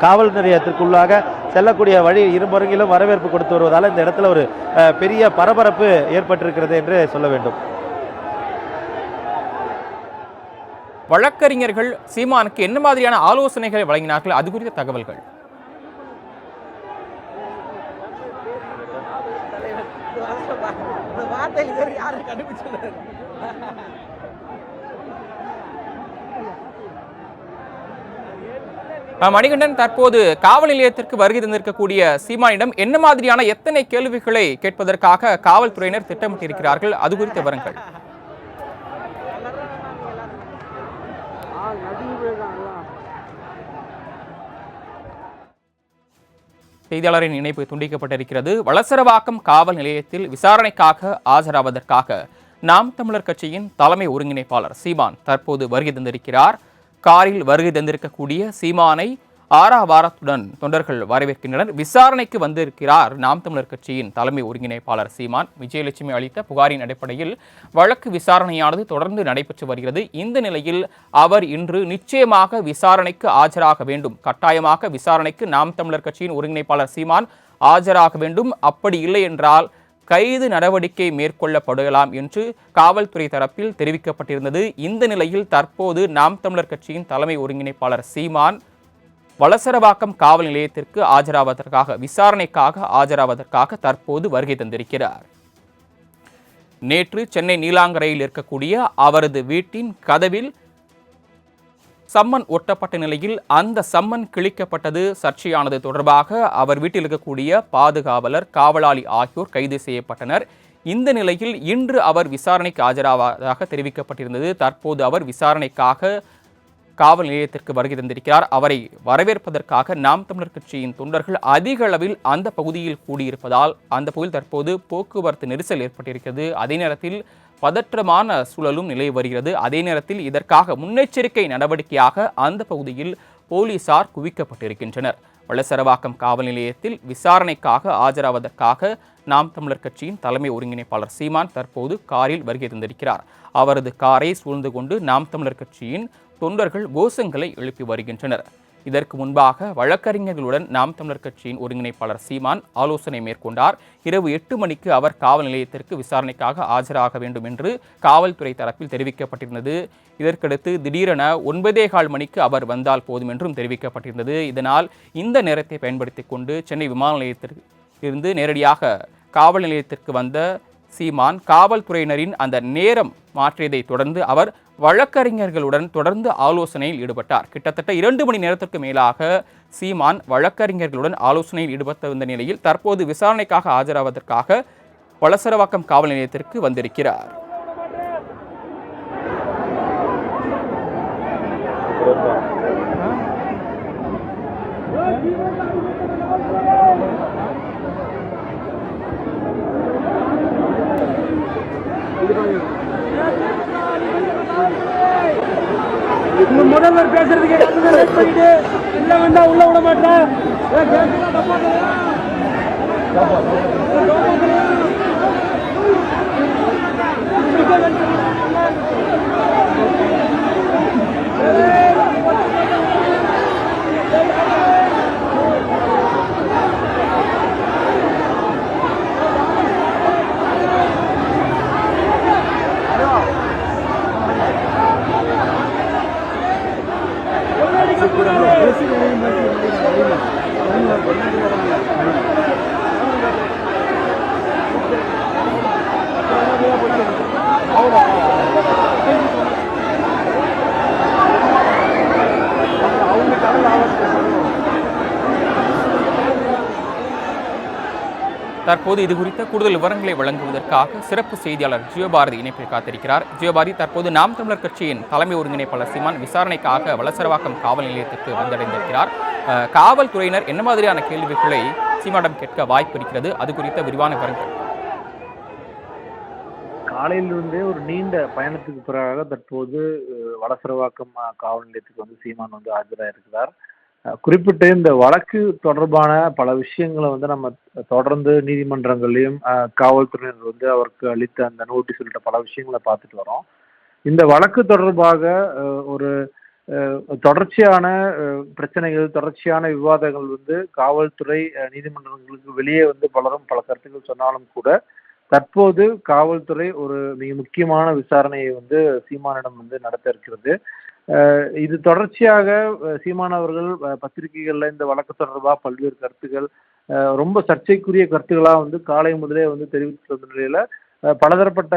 காவல் நிலையத்திற்குள்ளாக செல்லக்கூடிய வழி இருபுறங்கிலும் வரவேற்பு கொடுத்து வருவதால் இந்த இடத்துல ஒரு பெரிய பரபரப்பு ஏற்பட்டிருக்கிறது என்று சொல்ல வேண்டும். வழக்கறிஞர்கள் சீமானுக்கு என்ன மாதிரியான ஆலோசனைகளை வழங்கினார்கள், அது குறித்த தகவல்கள்? மணிகண்டன், தற்போது காவல் நிலையத்திற்கு வருகை தந்திருக்கக்கூடிய சீமானிடம் என்ன மாதிரியான எத்தனை கேள்விகளை கேட்பதற்காக காவல்துறையினர் திட்டமிட்டிருக்கிறார்கள், அது குறித்த விவரங்கள்? செய்தியாளரின் இணைப்பு துண்டிக்கப்பட்டிருக்கிறது. வளசரவாக்கம் காவல் நிலையத்தில் விசாரணைக்காக ஆஜராவதற்காக நாம் தமிழர் கட்சியின் தலைமை ஒருங்கிணைப்பாளர் சீமான் தற்போது வருகை தந்திருக்கிறார். காரில் வருகை தந்திருக்கக்கூடிய சீமானை ஆரவாரத்துடன் தொண்டர்கள் வரவேற்கின்றனர். விசாரணைக்கு வந்திருக்கிறார் நாம் தமிழர் கட்சியின் தலைமை ஒருங்கிணைப்பாளர் சீமான். விஜயலட்சுமி அளித்த புகாரின் அடிப்படையில் வழக்கு விசாரணையானது தொடர்ந்து நடைபெற்று வருகிறது. இந்த நிலையில் அவர் இன்று நிச்சயமாக விசாரணைக்கு ஆஜராக வேண்டும், கட்டாயமாக விசாரணைக்கு நாம் தமிழர் கட்சியின் ஒருங்கிணைப்பாளர் சீமான் ஆஜராக வேண்டும். அப்படி இல்லை என்றால் கைது நடவடிக்கை மேற்கொள்ளப்படலாம் என்று காவல்துறை தரப்பில் தெரிவிக்கப்பட்டிருந்தது. இந்த நிலையில் தற்போது நாம் தமிழர் கட்சியின் தலைமை ஒருங்கிணைப்பாளர் சீமான் வளசரவாக்கம் காவல் நிலையத்திற்கு ஆஜராவதற்காக விசாரணைக்காக ஆஜராவதற்காக தற்போது வருகை தந்திருக்கிறார். நேற்று சென்னை நீலாங்கரையில் இருக்கக்கூடிய அவரது வீட்டின் கதவில் சம்மன் ஒட்டப்பட்ட நிலையில் அந்த சம்மன் கிழிக்கப்பட்டது சர்ச்சையானது தொடர்பாக அவர் வீட்டில் இருக்கக்கூடிய பாதுகாவலர், காவலாளி ஆகியோர் கைது செய்யப்பட்டனர். இந்த நிலையில் இன்று அவர் விசாரணைக்கு ஆஜராவதாக தெரிவிக்கப்பட்டிருந்தது. தற்போது அவர் விசாரணைக்காக காவல் நிலையத்திற்கு வருகை தந்திருக்கிறார். அவரை வரவேற்பதற்காக நாம் தமிழர் கட்சியின் தொண்டர்கள் அதிக அளவில் அந்த பகுதியில் கூடியிருப்பதால் அந்த பகுதியில் தற்போது போக்குவரத்து நெரிசல் ஏற்பட்டிருக்கிறது. அதே நேரத்தில் பதற்றமான சூழலும் நிலவி வருகிறது. அதே நேரத்தில் இதற்காக முன்னெச்சரிக்கை நடவடிக்கையாக அந்த பகுதியில் போலீசார் குவிக்கப்பட்டிருக்கின்றனர். வளசரவாக்கம் காவல் நிலையத்தில் விசாரணைக்காக ஆஜராவதற்காக நாம் தமிழர் கட்சியின் தலைமை ஒருங்கிணைப்பாளர் சீமான் தற்போது காரில் வருகை தந்திருக்கிறார். அவரது காரை சூழ்ந்து கொண்டு நாம் தமிழர் கட்சியின் தொண்டர்கள் கோஷங்களை எழுப்பி வருகின்றனர். இதற்கு முன்பாக வழக்கறிஞர்களுடன் நாம் தமிழர் கட்சியின் ஒருங்கிணைப்பாளர் சீமான் ஆலோசனை மேற்கொண்டார். இரவு 8 மணிக்கு அவர் காவல் நிலையத்திற்கு விசாரணைக்காக ஆஜராக வேண்டும் என்று காவல்துறை தரப்பில் தெரிவிக்கப்பட்டிருந்தது. இதற்கடுத்து திடீரென 9:15 மணிக்கு அவர் வந்தால் போதும் என்றும் தெரிவிக்கப்பட்டிருந்தது. இதனால் இந்த நேரத்தை பயன்படுத்தி கொண்டு சென்னை விமான நிலையத்திற்கு இருந்து நேரடியாக காவல் நிலையத்திற்கு வந்த சீமான் காவல்துறையினரின் அந்த நேரம் மாற்றியதை தொடர்ந்து அவர் வழக்கறிஞர்களுடன் தொடர்ந்து ஆலோசனையில் ஈடுபட்டார். கிட்டத்தட்ட 2 மணி நேரத்திற்கு மேலாக சீமான் வழக்கறிஞர்களுடன் ஆலோசனையில் ஈடுபட்டு வந்த நிலையில் தற்போது விசாரணைக்காக ஆஜராவதற்காக வளசரவாக்கம் காவல் நிலையத்திற்கு வந்திருக்கிறார். முதல்வர் பேசுறதுக்கு இல்ல வேண்டாம், உள்ள விட மாட்டேன். தற்போது இது குறித்த கூடுதல் விவரங்களை வழங்குவதற்காக சிறப்பு செய்தியாளர் ஜியோபாரதி இணைப்பில் காத்திருக்கிறார். ஜியோபாரதி, தற்போது நாம் தமிழர் கட்சியின் தலைமை ஒருங்கிணைப்பாளர் சீமான் விசாரணைக்காக வளசரவாக்கம் காவல் நிலையத்திற்கு வந்தடைந்திருக்கிறார். காவல்துறையினர் என்ன மாதிரியான கேள்விகளை சீமானிடம் கேட்க வாய்ப்பு இருக்கிறது? அது குறித்த விரிவான விவரங்கள். காலையிலிருந்தே ஒரு நீண்ட பயணத்துக்கு பிறகாக தற்போது வளசரவாக்கம் காவல் நிலையத்துக்கு வந்து சீமான் வந்து ஆஜராயிருக்கிறார். குறிப்பிட்ட இந்த வழக்கு தொடர்பான பல விஷயங்களை வந்து நம்ம தொடர்ந்து நீதிமன்றங்களையும் காவல்துறையினர் வந்து அவருக்கு அளித்த அந்த நோட்டீஸ் உள்ளிட்ட பல விஷயங்களை பார்த்துட்டு வரோம். இந்த வழக்கு தொடர்பாக ஒரு தொடர்ச்சியான பிரச்சனைகள், தொடர்ச்சியான விவாதங்கள் வந்து காவல்துறை நீதிமன்றங்களுக்கு வெளியே வந்து பலரும் பல கருத்துக்கள் சொன்னாலும் கூட தற்போது காவல்துறை ஒரு மிக முக்கியமான விசாரணையை வந்து சீமானிடம் வந்து நடத்த இருக்கிறது. இது தொடர்ச்சியாக சீமான் அவர்கள் பத்திரிகைகள்ல இந்த வழக்கு தொடர்பாக பல்வேறு கருத்துக்கள் ரொம்ப சர்ச்சைக்குரிய கருத்துக்களா வந்து காலை முதலே வந்து தெரிவித்து வந்த நிலையில பலதரப்பட்ட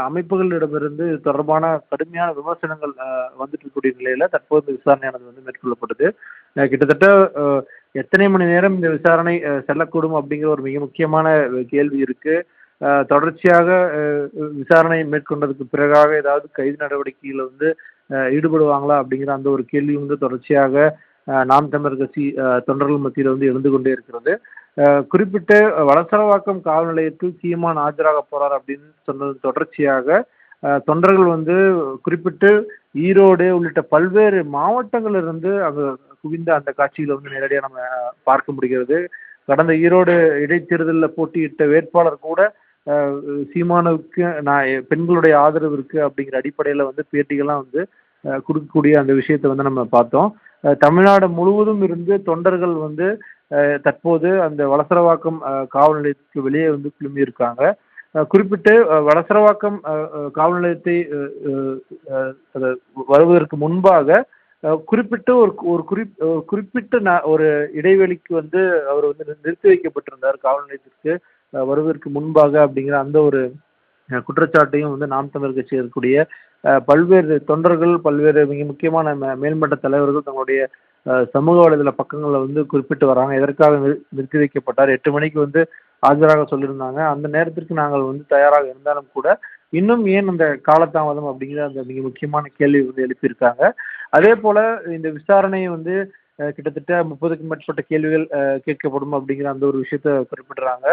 அமைப்புகளிடமிருந்து இது தொடர்பான கடுமையான விமர்சனங்கள் வந்துட்டு இருக்கக்கூடிய நிலையில தற்போது விசாரணையானது வந்து மேற்கொள்ளப்படுது. கிட்டத்தட்ட எத்தனை மணி நேரம் இந்த விசாரணை செல்லக்கூடும் அப்படிங்கிற ஒரு மிக முக்கியமான கேள்வி இருக்கு. தொடர்ச்சியாக விசாரணை மேற்கொண்டதுக்கு பிறகாக ஏதாவது கைது நடவடிக்கையில் வந்து ஈடுபடுவாங்களா அப்படிங்கிற அந்த ஒரு கேள்வி வந்து தொடர்ச்சியாக நாம் தமிழர் கட்சி தொண்டர்கள் மத்தியில் வந்து எழுந்து கொண்டே இருக்கிறது. குறிப்பிட்ட வளசரவாக்கம் காவல் நிலையத்தில் சீமான் ஆஜராக போறார் அப்படின்னு சொன்னது தொடர்ச்சியாக தொண்டர்கள் வந்து குறிப்பிட்டு ஈரோடு உள்ளிட்ட பல்வேறு மாவட்டங்களிலிருந்து அங்கு குவிந்த அந்த காட்சிகளை வந்து நேரடியாக நம்ம பார்க்க முடிகிறது. கடந்த ஈரோடு இடைத்தேர்தலில் போட்டியிட்ட வேட்பாளர் கூட சீமானுக்கு நான் பெண்களுடைய ஆதரவு இருக்கு அப்படிங்கிற அடிப்படையில் வந்து பேட்டிகள்லாம் வந்து கொடுக்கக்கூடிய அந்த விஷயத்தை வந்து நம்ம பார்த்தோம். தமிழ்நாடு முழுவதும் இருந்து தொண்டர்கள் வந்து தற்போது அந்த வளசரவாக்கம் காவல் நிலையத்துக்கு வெளியே வந்து குழுமி இருக்காங்க. குறிப்பிட்டு வளசரவாக்கம் காவல் நிலையத்தை வருவதற்கு முன்பாக குறிப்பிட்டு குறிப்பிட்ட ஒரு இடைவெளிக்கு வந்து அவர் வந்து நிறுத்தி வைக்கப்பட்டிருந்தார் காவல் நிலையத்திற்கு வருவதற்கு முன்பாக அப்படிங்கிற அந்த ஒரு குற்றச்சாட்டையும் வந்து நாம் தமிழர் கட்சி இருக்கக்கூடிய பல்வேறு தொண்டர்கள், பல்வேறு மிக முக்கியமான மேல்மட்ட தலைவர்கள் தங்களுடைய சமூக வலைதள பக்கங்களில் வந்து குறிப்பிட்டு வராங்க. எதற்காக நிறுத்தி வைக்கப்பட்டார், 8 மணிக்கு வந்து ஆஜராக சொல்லியிருந்தாங்க, அந்த நேரத்திற்கு நாங்கள் வந்து தயாராக இருந்தாலும் கூட இன்னும் ஏன் அந்த காலதாமதம் அப்படிங்கிற அந்த மிக முக்கியமான கேள்வி வந்து எழுப்பியிருக்காங்க. அதே போல இந்த விசாரணையை வந்து கிட்டத்தட்ட 30க்கும் மேற்பட்ட கேள்விகள் கேட்கப்படும் அப்படிங்கிற அந்த ஒரு விஷயத்த குறிப்பிடுறாங்க.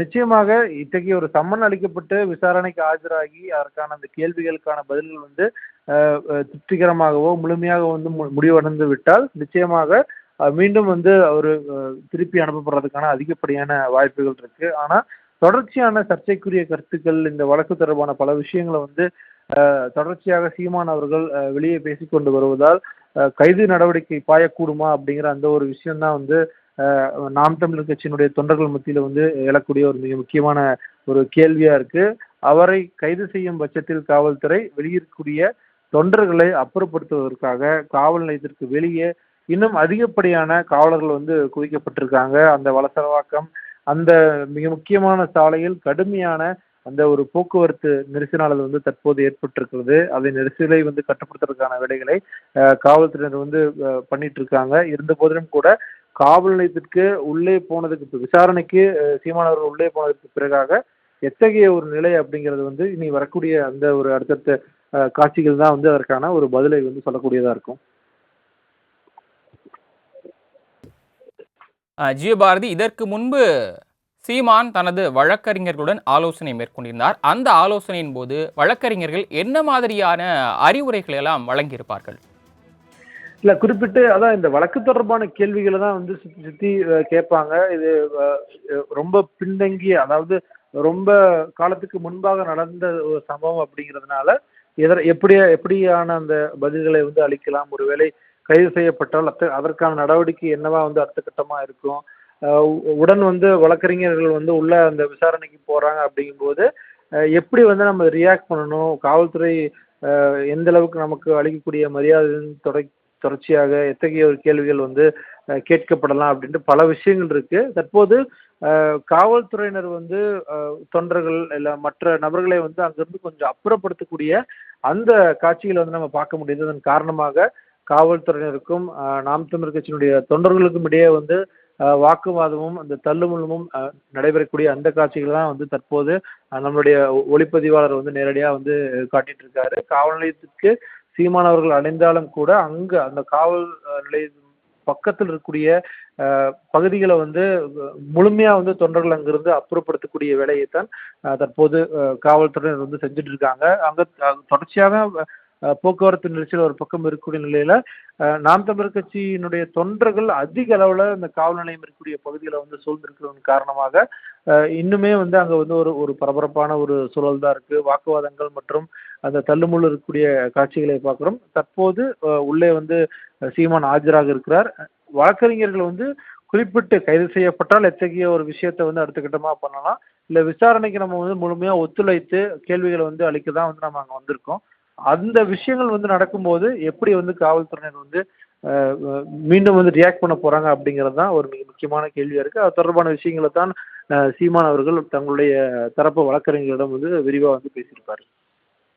நிச்சயமாக இத்தகைய ஒரு சம்மன் அளிக்கப்பட்டு விசாரணைக்கு ஆஜராகி அதற்கான அந்த கேள்விகளுக்கான பதில்கள் வந்து திருப்திகரமாகவோ முழுமையாக வந்து முடிவடைந்து விட்டால் நிச்சயமாக மீண்டும் வந்து அவர் திருப்பி அனுப்பப்படுறதுக்கான அதிகப்படியான வாய்ப்புகள் இருக்கு. ஆனா தொடர்ச்சியான சர்ச்சைக்குரிய கருத்துக்கள், இந்த வழக்கு தொடர்பான பல விஷயங்களை வந்து தொடர்ச்சியாக சீமான் அவர்கள் வெளியே பேசிக்கொண்டு வருவதால் கைது நடவடிக்கை பாயக்கூடுமா அப்படிங்கிற அந்த ஒரு விஷயம்தான் வந்து நாம் தமிழர் கட்சியினுடைய தொண்டர்கள் மத்தியில வந்து எழக்கூடிய ஒரு மிக முக்கியமான ஒரு கேள்வியா இருக்கு. அவரை கைது செய்யும் பட்சத்தில் காவல்துறை வெளியிருக்கக்கூடிய தொண்டர்களை அப்புறப்படுத்துவதற்காக காவல் நிலையத்திற்கு வெளியே இன்னும் அதிகப்படியான காவலர்கள் வந்து குவிக்கப்பட்டிருக்காங்க. அந்த வளசரவாக்கம் அந்த மிக முக்கியமான சாலையில் கடுமையான அந்த ஒரு போக்குவரத்து நெரிசலானது வந்து தற்போது ஏற்பட்டிருக்கிறது. அதை நெரிசலை வந்து கட்டுப்படுத்துறதுக்கான வேலைகளை காவல்துறையினர் வந்து பண்ணிட்டு இருக்காங்க. இருந்த போதிலும் கூட காவல் நிலையத்திற்கு உள்ளே போனதுக்கு விசாரணைக்கு சீமானவர்கள் உள்ளே போனதுக்கு பிறகாக எத்தகைய ஒரு நிலை அப்படிங்கிறது வந்து இனி வரக்கூடிய அந்த ஒரு அடுத்தடுத்த காட்சிகள் தான் வந்து அதற்கான ஒரு பதிலை வந்து சொல்லக்கூடியதா இருக்கும். ஜியோபாரதி, இதற்கு முன்பு சீமான் தனது வழக்கறிஞர்களுடன் ஆலோசனை மேற்கொண்டிருந்தார். அந்த ஆலோசனையின் போது வழக்கறிஞர்கள் என்ன மாதிரியான அறிவுரைகளை எல்லாம் வழங்கியிருப்பார்கள்? இல்ல குறிப்பிட்டு அதான் இந்த வழக்கு தொடர்பான கேள்விகளை தான் வந்து சுத்தி சுத்தி கேட்பாங்க. இது ரொம்ப பின்தங்கிய, அதாவது ரொம்ப காலத்துக்கு முன்பாக நடந்த ஒரு சம்பவம் அப்படிங்கிறதுனால எப்படியான அந்த பதில்களை வந்து அளிக்கலாம், ஒருவேளை கைது செய்யப்பட்டால் அதற்கான நடவடிக்கை என்னவா வந்து அடுத்த கட்டமா இருக்கும், உடன் வந்து வழக்கறிஞர்கள் வந்து உள்ள அந்த விசாரணைக்கு போறாங்க அப்படிங்கும்போது எப்படி வந்து நம்ம ரியாக்ட் பண்ணணும், காவல்துறை எந்த அளவுக்கு நமக்கு அளிக்கக்கூடிய மரியாதை தொடர்ச்சியாக எத்தகைய ஒரு கேள்விகள் வந்து கேட்கப்படலாம் அப்படின்ட்டு பல விஷயங்கள் இருக்கு. தற்போது காவல்துறையினர் வந்து தொண்டர்கள் இல்ல மற்ற நபர்களை வந்து அங்கிருந்து கொஞ்சம் அப்புறப்படுத்தக்கூடிய அந்த காட்சிகளை வந்து நம்ம பார்க்க முடியுது. அதன் காரணமாக காவல்துறையினருக்கும் நாம் தமிழர் கட்சியினுடைய தொண்டர்களுக்கும் இடையே வந்து வாக்குவாதமும் அந்த தள்ளுமுள்ளும் நடைபெறக்கூடிய அந்த காட்சிகள் தான் வந்து தற்போது நம்மளுடைய ஒளிப்பதிவாளர் வந்து நேரடியா வந்து காட்டிட்டு இருக்காரு. காவல் நிலையத்துக்கு சீமான் அவர்கள் அடைந்தாலும் கூட அங்க அந்த காவல் நிலைய பக்கத்தில் இருக்கக்கூடிய பகுதிகளை வந்து முழுமையா வந்து தொண்டர்கள் அங்கிருந்து அப்புறப்படுத்தக்கூடிய வேலையைத்தான் தற்போது காவல்துறையினர் வந்து செஞ்சுட்டு இருக்காங்க. அங்க தொடர்ச்சியாக போக்குவரத்து நெரிசல் ஒரு பக்கம் இருக்கக்கூடிய நிலையில நாம் தமிழர் கட்சியினுடைய தொண்டர்கள் அதிக அளவுல இந்த காவல் நிலையம் இருக்கக்கூடிய பகுதிகளை வந்து சூழ்ந்திருக்கிறதன் காரணமாக இன்னுமே வந்து அங்க வந்து ஒரு பரபரப்பான ஒரு சூழல் தான் இருக்கு. வாக்குவாதங்கள் மற்றும் அந்த தள்ளுமுள்ளு இருக்கக்கூடிய காட்சிகளை பார்க்கிறோம். தற்போது உள்ளே வந்து சீமான் ஆஜராக இருக்கிறார். வழக்கறிஞர்கள் வந்து குறிப்பிட்டு கைது செய்யப்பட்டால் எத்தகைய ஒரு விஷயத்தை வந்து அடுத்த கட்டமா பண்ணலாம், இல்ல விசாரணைக்கு நம்ம வந்து முழுமையா ஒத்துழைத்து கேள்விகளை வந்து அளிக்க தான் வந்து நம்ம அங்க வந்திருக்கோம். அந்த விஷயங்கள் வந்து நடக்கும்போது எப்படி வந்து காவல்துறையினர் வந்து மீண்டும் வந்து ரியாக்ட் பண்ண போறாங்க அப்படிங்கிறது தான் ஒரு மிக முக்கியமான கேள்வியா இருக்கு. அது தொடர்பான விஷயங்களை தான் சீமான் அவர்கள் தங்களுடைய தரப்பு வழக்கறிஞர்களிடம் வந்து விரிவா வந்து பேசியிருப்பாரு.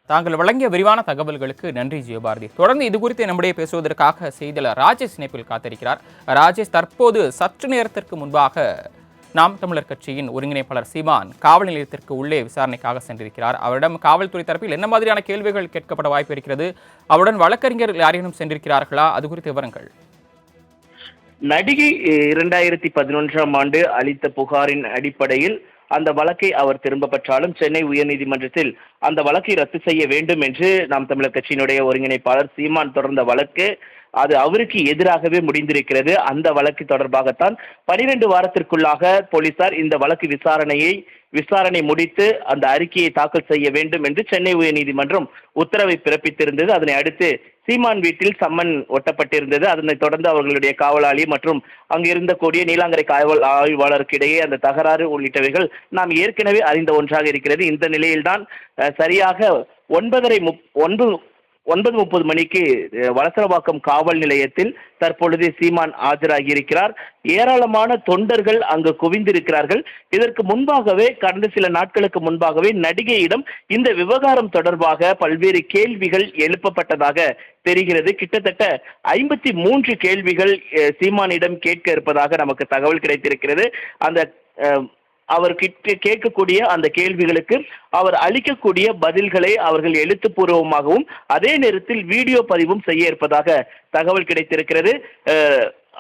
தாங்கள் வழங்கிய விரிவான தகவல்களுக்கு நன்றி ஜெயபாரதி. தொடர்ந்து இது குறித்து நம்முடைய பேசுவதற்காக செய்தியாளர் ராஜேஷ் இணைப்பில் காத்திருக்கிறார். ராஜேஷ், தற்போது சற்று நேரத்திற்கு முன்பாக நாம் தமிழர் கட்சியின் ஒருங்கிணைப்பாளர் சீமான் காவல் நிலையத்திற்கு உள்ளே விசாரணைக்காக சென்றிருக்கிறார். அவரிடம் காவல்துறை தரப்பில் என்ன மாதிரியான கேள்விகள் கேட்கப்பட வாய்ப்பு இருக்கிறது? அவருடன் வழக்கறிஞர்கள் யாரேனும் சென்றிருக்கிறார்களா? அது குறித்த விவரங்கள். நடிகை 2011ஆம் ஆண்டு அளித்த புகாரின் அடிப்படையில் அந்த வழக்கை அவர் திரும்ப பெற்றாலும் சென்னை உயர்நீதிமன்றத்தில் அந்த வழக்கை ரத்து செய்ய வேண்டும் என்று நாம் தமிழர் கட்சியினுடைய ஒருங்கிணைப்பாளர் சீமான் தொடர்ந்த வழக்கு அது அவருக்கு எதிராகவே முடிந்திருக்கிறது. அந்த வழக்கு தொடர்பாகத்தான் 12 வாரத்திற்குள்ளாக போலீசார் இந்த வழக்கு விசாரணை முடித்து அந்த அறிக்கையை தாக்கல் செய்ய வேண்டும் என்று சென்னை உயர்நீதிமன்றம் உத்தரவை பிறப்பித்திருந்தது. அதனை அடுத்து சீமான் வீட்டில் சம்மன் ஒட்டப்பட்டிருந்தது. அதனைத் தொடர்ந்து அவர்களுடைய காவலாளி மற்றும் அங்கு இருந்தக்கூடிய நீலாங்கரை காவல் ஆய்வாளருக்கு இடையே அந்த தகராறு உள்ளிட்டவைகள் நாம் ஏற்கனவே அறிந்த ஒன்றாக இருக்கிறது. இந்த நிலையில்தான் சரியாக 9:30 மணிக்கு வலசரவாக்கம் காவல் நிலையத்தில் தற்பொழுது சீமான் ஆஜராகி இருக்கிறார். ஏராளமான தொண்டர்கள் அங்கு குவிந்திருக்கிறார்கள். இதற்கு முன்பாகவே கடந்த சில நாட்களுக்கு முன்பாகவே நடிகையிடம் இந்த விவகாரம் தொடர்பாக பல்வேறு கேள்விகள் எழுப்பப்பட்டதாக தெரிகிறது. கிட்டத்தட்ட 53 கேள்விகள் சீமானிடம் கேட்க இருப்பதாக நமக்கு தகவல் கிடைத்திருக்கிறது. அந்த அவர் கேட்கக்கூடிய அந்த கேள்விகளுக்கு அவர் அளிக்கக்கூடிய பதில்களை அவர்கள் எழுத்துப்பூர்வமாகவும் அதே நேரத்தில் வீடியோ பதிவும் செய்ய இருப்பதாக தகவல் கிடைத்திருக்கிறது.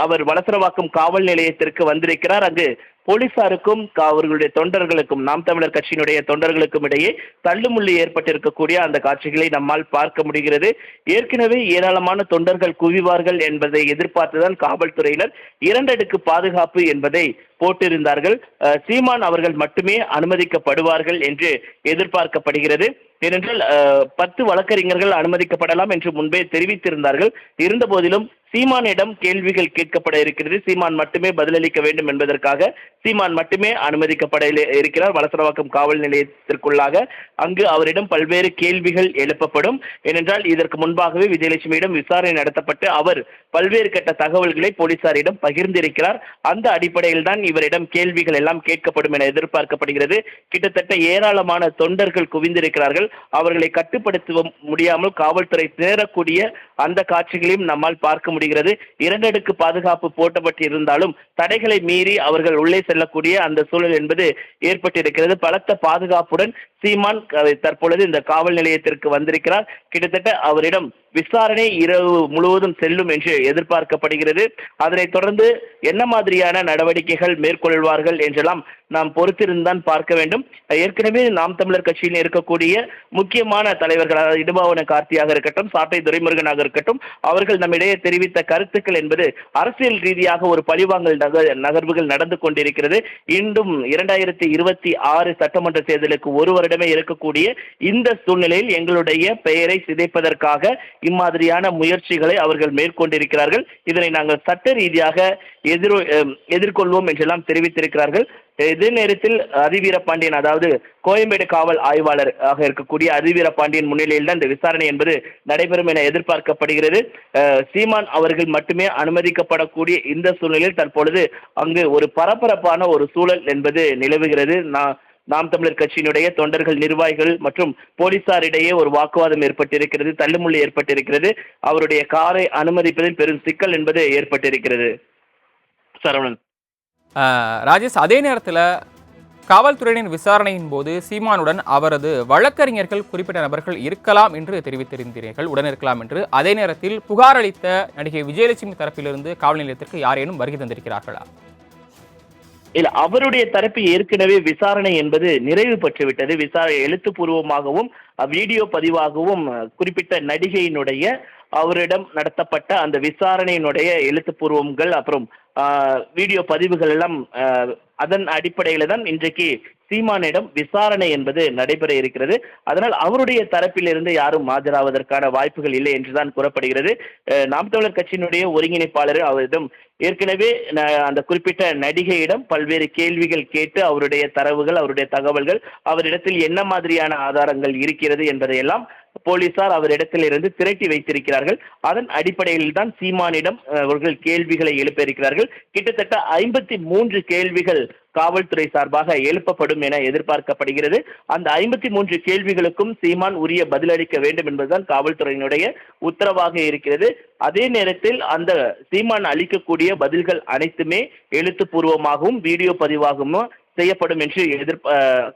அவர் வலசரவாக்கம் காவல் நிலையத்திற்கு வந்திருக்கிறார். அங்கு போலீசாருக்கும் அவர்களுடைய தொண்டர்களுக்கும் நாம் தமிழர் கட்சியினுடைய தொண்டர்களுக்கும் இடையே தள்ளுமுள்ளு ஏற்பட்டிருக்கக்கூடிய அந்த காட்சிகளை நம்மால் பார்க்க முடிகிறது. ஏற்கனவே ஏராளமான தொண்டர்கள் குவிவார்கள் என்பதை எதிர்பார்த்துதான் காவல்துறையினர் 2 அடுக்கு பாதுகாப்பு என்பதை போட்டிருந்தார்கள். சீமான் அவர்கள் மட்டுமே அனுமதிக்கப்படுவார்கள் என்று எதிர்பார்க்கப்படுகிறது. ஏனென்றால் 10 வழக்கறிஞர்கள் அனுமதிக்கப்படலாம் என்று முன்பே தெரிவித்திருந்தார்கள். இருந்த போதிலும் சீமானிடம் கேள்விகள் கேட்கப்பட இருக்கிறது. சீமான் மட்டுமே பதிலளிக்க வேண்டும் என்பதற்காக சீமான் மட்டுமே அனுமதிக்கப்பட இருக்கிறார் வலசரவாக்கம் காவல் நிலையத்திற்குள்ளாக. அங்கு அவரிடம் பல்வேறு கேள்விகள் எழுப்பப்படும். ஏனென்றால் இதற்கு முன்பாகவே விஜயலட்சுமியிடம் விசாரணை நடத்தப்பட்டு அவர் பல்வேறு கட்ட தகவல்களை போலீசாரிடம் பகிர்ந்திருக்கிறார். அந்த அடிப்படையில் தான் இவரிடம் கேள்விகள் எல்லாம் கேட்கப்படும் என எதிர்பார்க்கப்படுகிறது. கிட்டத்தட்ட ஏராளமான தொண்டர்கள் குவிந்திருக்கிறார்கள். அவர்களை கட்டுப்படுத்த முடியாமல் காவல்துறை தேரக்கூடிய அந்த காட்சிகளையும் நம்மால் பார்க்க முடிகிறது. 2 அடுக்கு பாதுகாப்பு போட்டப்பட்டிருந்தாலும் தடைகளை மீறி அவர்கள் உள்ளே செல்லக்கூடிய அந்த சூழல் என்பது ஏற்பட்டிருக்கிறது. பலத்த பாதுகாப்புடன் சீமான் தற்பொழுது இந்த காவல் நிலையத்திற்கு வந்திருக்கிறார். கிட்டத்தட்ட அவரிடம் விசாரணை இரவு முழுவதும் செல்லும் என்று எதிர்பார்க்கப்படுகிறது. அதனைத் தொடர்ந்து என்ன மாதிரியான நடவடிக்கைகள் மேற்கொள்வார்கள் என்றெல்லாம் நாம் பொறுத்திருந்தான் பார்க்க வேண்டும். ஏற்கனவே நாம் தமிழர் கட்சியில் இருக்கக்கூடிய முக்கியமான தலைவர்கள் இடுபாவன கார்த்தியாக இருக்கட்டும், சாட்டை துரைமுருகனாக இருக்கட்டும், அவர்கள் நம்மிடையே தெரிவித்த கருத்துக்கள் என்பது அரசியல் ரீதியாக ஒரு பழிவாங்கல் நகர்வுகள் நடந்து கொண்டிருக்கிறது. இன்றும் 2026 சட்டமன்ற தேர்தலுக்கு ஒரு வருடமே இருக்கக்கூடிய இந்த சூழ்நிலையில் எங்களுடைய பெயரை சிதைப்பதற்காக இம்மாதிரியான முயற்சிகளை அவர்கள் மேற்கொண்டிருக்கிறார்கள். இதனை நாங்கள் சட்ட ரீதியாக எதிர்கொள்வோம் என்றெல்லாம் தெரிவித்திருக்கிறார்கள். இதே நேரத்தில் அதிவீரபாண்டியன், அதாவது கோயம்பேடு காவல் ஆய்வாளர் ஆக இருக்கக்கூடிய அதிவீரபாண்டியன் முன்னிலையில் தான் இந்த விசாரணை என்பது நடைபெறும் என எதிர்பார்க்கப்படுகிறது. சீமான் அவர்கள் மட்டுமே அனுமதிக்கப்படக்கூடிய இந்த சூழ்நிலையில் தற்பொழுது அங்கு ஒரு பரபரப்பான ஒரு சூழல் என்பது நிலவுகிறது. நாம் தமிழர் கட்சியினுடைய தொண்டர்கள், நிர்வாகிகள் மற்றும் போலீசாரிடையே ஒரு வாக்குவாதம் ஏற்பட்டிருக்கிறது, தள்ளுமுள்ளு ஏற்பட்டிருக்கிறது. அவருடைய காரை அனுமதிப்பதில் பெரும் சிக்கல் என்பது ஏற்பட்டிருக்கிறது. சரவணன். ராஜேஷ், அதே நேரத்தில் காவல்துறையினர் விசாரணையின் போது சீமானுடன் அவரது வழக்கறிஞர்கள் குறிப்பிட்ட நபர்கள் இருக்கலாம் என்று தெரிவித்திருந்தீர்கள், உடன் இருக்கலாம் என்று. அதே நேரத்தில் புகார் அளித்த நடிகை விஜயலட்சுமி தரப்பிலிருந்து காவல் நிலையத்திற்கு யாரேனும் வருகை தந்திருக்கிறார்களா? இல்ல, அவருடைய தரப்பு ஏற்கனவே விசாரணை என்பது நிறைவு பெற்றுவிட்டது. விசாரணை எழுத்துப்பூர்வமாகவும் வீடியோ பதிவாகவும் குறிப்பிட்ட நடிகையினுடைய அவரிடம் நடத்தப்பட்ட அந்த விசாரணையினுடைய எழுத்துப்பூர்வங்கள் அப்புறம் வீடியோ பதிவுகள் எல்லாம் அதன் அடிப்படையில தான் இன்றைக்கு சீமானிடம் விசாரணை என்பது நடைபெற இருக்கிறது. அதனால் அவருடைய தரப்பிலிருந்து யாரும் ஆஜராவதற்கான வாய்ப்புகள் இல்லை என்றுதான் கூறப்படுகிறது. நாம் தமிழர் கட்சியினுடைய ஒருங்கிணைப்பாளர் அவரிடம் ஏற்கனவே அந்த குறிப்பிட்ட நடிகையிடம் பல்வேறு கேள்விகள் கேட்டு அவருடைய தரவுகள், அவருடைய தகவல்கள், அவரிடத்தில் என்ன மாதிரியான ஆதாரங்கள் இருக்கிறது என்பதையெல்லாம் போலீசார் அவரிடத்தில் இருந்து திரட்டி வைத்திருக்கிறார்கள். அதன் அடிப்படையில் தான் சீமானிடம் அவர்கள் கேள்விகளை எழுப்ப இருக்கிறார்கள். கிட்டத்தட்ட 53 கேள்விகள் காவல்துறை சார்பாக எழுப்பப்படும் என எதிர்பார்க்கப்படுகிறது. அந்த 53 கேள்விகளுக்கும் சீமான் உரிய பதிலளிக்க வேண்டும் என்பதுதான் காவல்துறையினுடைய உத்தரவாக இருக்கிறது. அதே நேரத்தில் அந்த சீமான் அளிக்கக்கூடிய பதில்கள் அனைத்துமே எழுத்துப்பூர்வமாகவும் வீடியோ பதிவாகவும் செய்யப்படும் என்று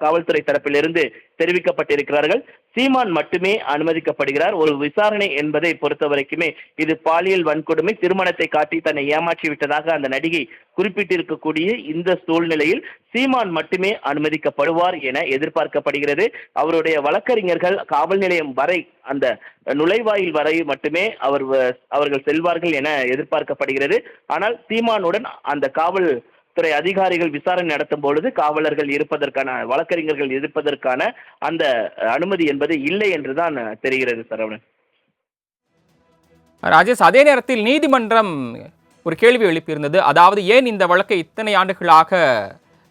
காவல்துறை தரப்பிலிருந்து தெரிவிக்கப்பட்டிருக்கிறார்கள். சீமான் மட்டுமே அனுமதிக்கப்படுகிறார். ஒரு விசாரணை என்பதை பொறுத்த வரைக்குமே இது பாலியல் வன்கொடுமை, திருமணத்தை காட்டி தன்னை ஏமாற்றி விட்டதாக அந்த நடிகை குறிப்பிட்டிருக்கக்கூடிய இந்த சூழ்நிலையில் சீமான் மட்டுமே அனுமதிக்கப்படுவார் என எதிர்பார்க்கப்படுகிறது. அவருடைய வழக்கறிஞர்கள் காவல் நிலையம் வரை, அந்த நுழைவாயில் வரை மட்டுமே அவர்கள் செல்வார்கள் என எதிர்பார்க்கப்படுகிறது. ஆனால் சீமானுடன் அந்த காவல் துறை அதிகாரிகள் விசாரணை நடத்தும் பொழுது காவலர்கள் இருப்பதற்கான, வழக்கறிஞர்கள் இருப்பதற்கான அந்த அனுமதி என்பது இல்லை என்றுதான் தெரிகிறது. சரவணன். ராஜேஷ், அதே நேரத்தில் நீதிமன்றம் ஒரு கேள்வி எழுப்பியிருந்தது. அதாவது, ஏன் இந்த வழக்கை இத்தனை ஆண்டுகளாக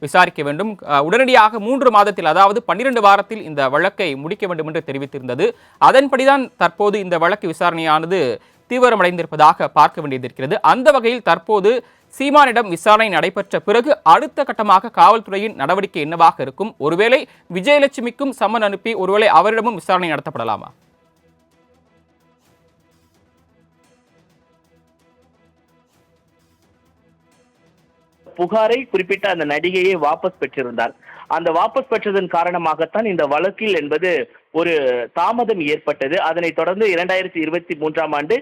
விசாரிக்க வேண்டும், உடனடியாக 3 மாதத்தில், அதாவது 12 வாரத்தில் இந்த வழக்கை முடிக்க வேண்டும் என்று தெரிவித்திருந்தது. அதன்படிதான் தற்போது இந்த வழக்கு விசாரணையானது தீவிரமடைந்திருப்பதாக பார்க்க வேண்டியிருக்கிறது. அந்த வகையில் தற்போது சீமானிடம் விசாரணை நடைபெற்ற பிறகு அடுத்த கட்டமாக காவல்துறையின் நடவடிக்கை என்னவாக இருக்கும்? ஒருவேளை விஜயலட்சுமிக்கும் சம்மன் அனுப்பி ஒருவேளை அவரிடமும் விசாரணை நடத்தப்படலாமா? புகாரை குறிப்பிட்ட அந்த நடிகையை வாபஸ் பெற்றிருந்தார். அந்த வாபஸ் பெற்றதன் காரணமாகத்தான் இந்த வழக்கில் என்பது ஒரு தாமதம் ஏற்பட்டது. அதனைத் தொடர்ந்து 2023ஆம் ஆண்டு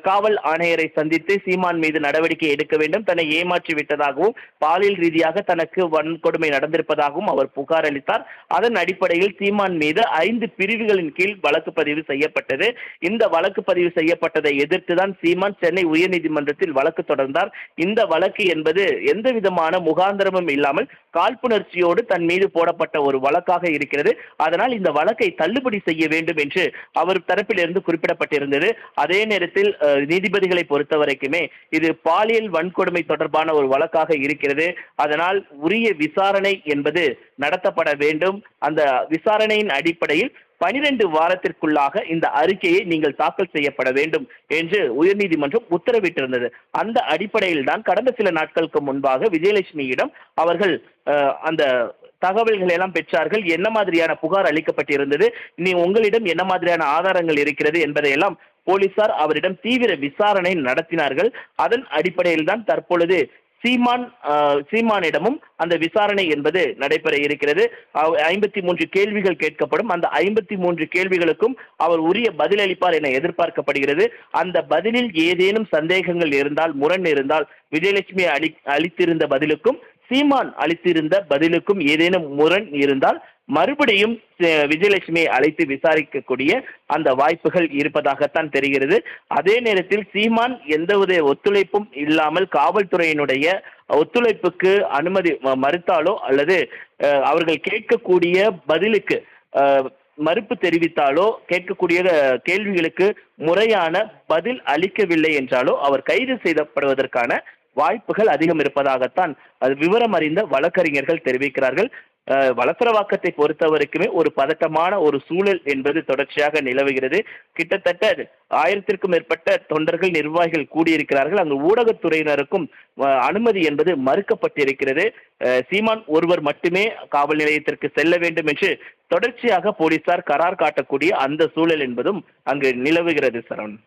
காவல் ஆணையரை சந்தித்து சீமான் மீது நடவடிக்கை எடுக்க வேண்டும், தன்னை ஏமாற்றி விட்டதாகவும் பாலியல் ரீதியாக தனக்கு வன்கொடுமை நடந்திருப்பதாகவும் அவர் புகார் அளித்தார். அதன் அடிப்படையில் சீமான் மீது 5 பிரிவுகளின் கீழ் வழக்கு பதிவு செய்யப்பட்டது. இந்த வழக்கு பதிவு செய்யப்பட்டதை எதிர்த்துதான் சீமான் சென்னை உயர்நீதிமன்றத்தில் வழக்கு தொடர்ந்தார். இந்த வழக்கு என்பது எந்த விதமான முகாந்திரமும் இல்லாமல் காழ்ப்புணர்ச்சியோடு தன் மீது போடப்பட்ட ஒரு வழக்காக இருக்கிறது. அதனால் இந்த வழக்கை தள்ளுபடி செய்ய வேண்டும் என்று அவர் தரப்பிலிருந்து குறிப்பிடப்பட்டிருந்தது. அதே நேரத்தில் நீதிபதிகளை பொறுத்த வரைக்குமே இது பாலியல் வன்கொடுமை தொடர்பான ஒரு வழக்காக இருக்கிறது. அதனால் உரிய விசாரணை என்பது நடத்தப்பட வேண்டும். அந்த விசாரணையின் அடிப்படையில் 12 வாரத்திற்குள்ளாக இந்த அறிக்கையை நீங்கள் தாக்கல் செய்யப்பட வேண்டும் என்று உயர்நீதிமன்றம் உத்தரவிட்டிருந்தது. அந்த அடிப்படையில் தான் கடந்த சில நாட்களுக்கு முன்பாக விஜயலட்சுமியிடம் அவர்கள் அந்த தகவல்கள் எல்லாம் பெற்றார்கள். என்ன மாதிரியான புகார் அளிக்கப்பட்டிருந்தது, நீ உங்களிடம் என்ன மாதிரியான ஆதாரங்கள் இருக்கிறது என்பதையெல்லாம் போலீசார் அவரிடம் தீவிர விசாரணை நடத்தினார்கள். அதன் அடிப்படையில் தான் தற்பொழுது சீமானிடமும் அந்த விசாரணை என்பது நடைபெற இருக்கிறது. 53 கேள்விகள் கேட்கப்படும். அந்த 53 கேள்விகளுக்கும் அவர் உரிய பதிலளிப்பார் என எதிர்பார்க்கப்படுகிறது. அந்த பதிலில் ஏதேனும் சந்தேகங்கள் இருந்தால், முரண் இருந்தால், விஜயலட்சுமி அளித்திருந்த பதிலுக்கும் சீமான் அளித்திருந்த பதிலுக்கும் ஏதேனும் முரண் இருந்தால் மறுபடியும் விஜயலட்சுமியை அழைத்து விசாரிக்கக்கூடிய அந்த வாய்ப்புகள் இருப்பதாகத்தான் தெரிகிறது. அதே நேரத்தில் சீமான் எந்தவித ஒத்துழைப்பும் இல்லாமல் காவல்துறையினுடைய ஒத்துழைப்புக்கு அனுமதி மறுத்தாலோ அல்லது அவர்கள் கேட்கக்கூடிய பதிலுக்கு மறுப்பு தெரிவித்தாலோ, கேட்கக்கூடிய கேள்விகளுக்கு முறையான பதில் அளிக்கவில்லை என்றாலோ அவர் கைது செய்யப்படுவதற்கான வாய்ப்புகள் அதிகம் இருப்பதாகத்தான் அது விவரம் அறிந்த வழக்கறிஞர்கள் தெரிவிக்கிறார்கள். வலசரவாக்கத்தை பொறுத்தவரைக்குமே ஒரு பதட்டமான ஒரு சூழல் என்பது தொடர்ச்சியாக நிலவுகிறது. கிட்டத்தட்ட 1000க்கும் மேற்பட்ட தொண்டர்கள், நிர்வாகிகள் கூடியிருக்கிறார்கள். அங்கு ஊடகத்துறையினருக்கும் அனுமதி என்பது மறுக்கப்பட்டிருக்கிறது. சீமான் ஒருவர் மட்டுமே காவல் நிலையத்திற்கு செல்ல வேண்டும் என்று தொடர்ச்சியாக போலீசார் கரார் காட்டக்கூடிய அந்த சூழல் என்பதும் அங்கு நிலவுகிறது. சரவணன்.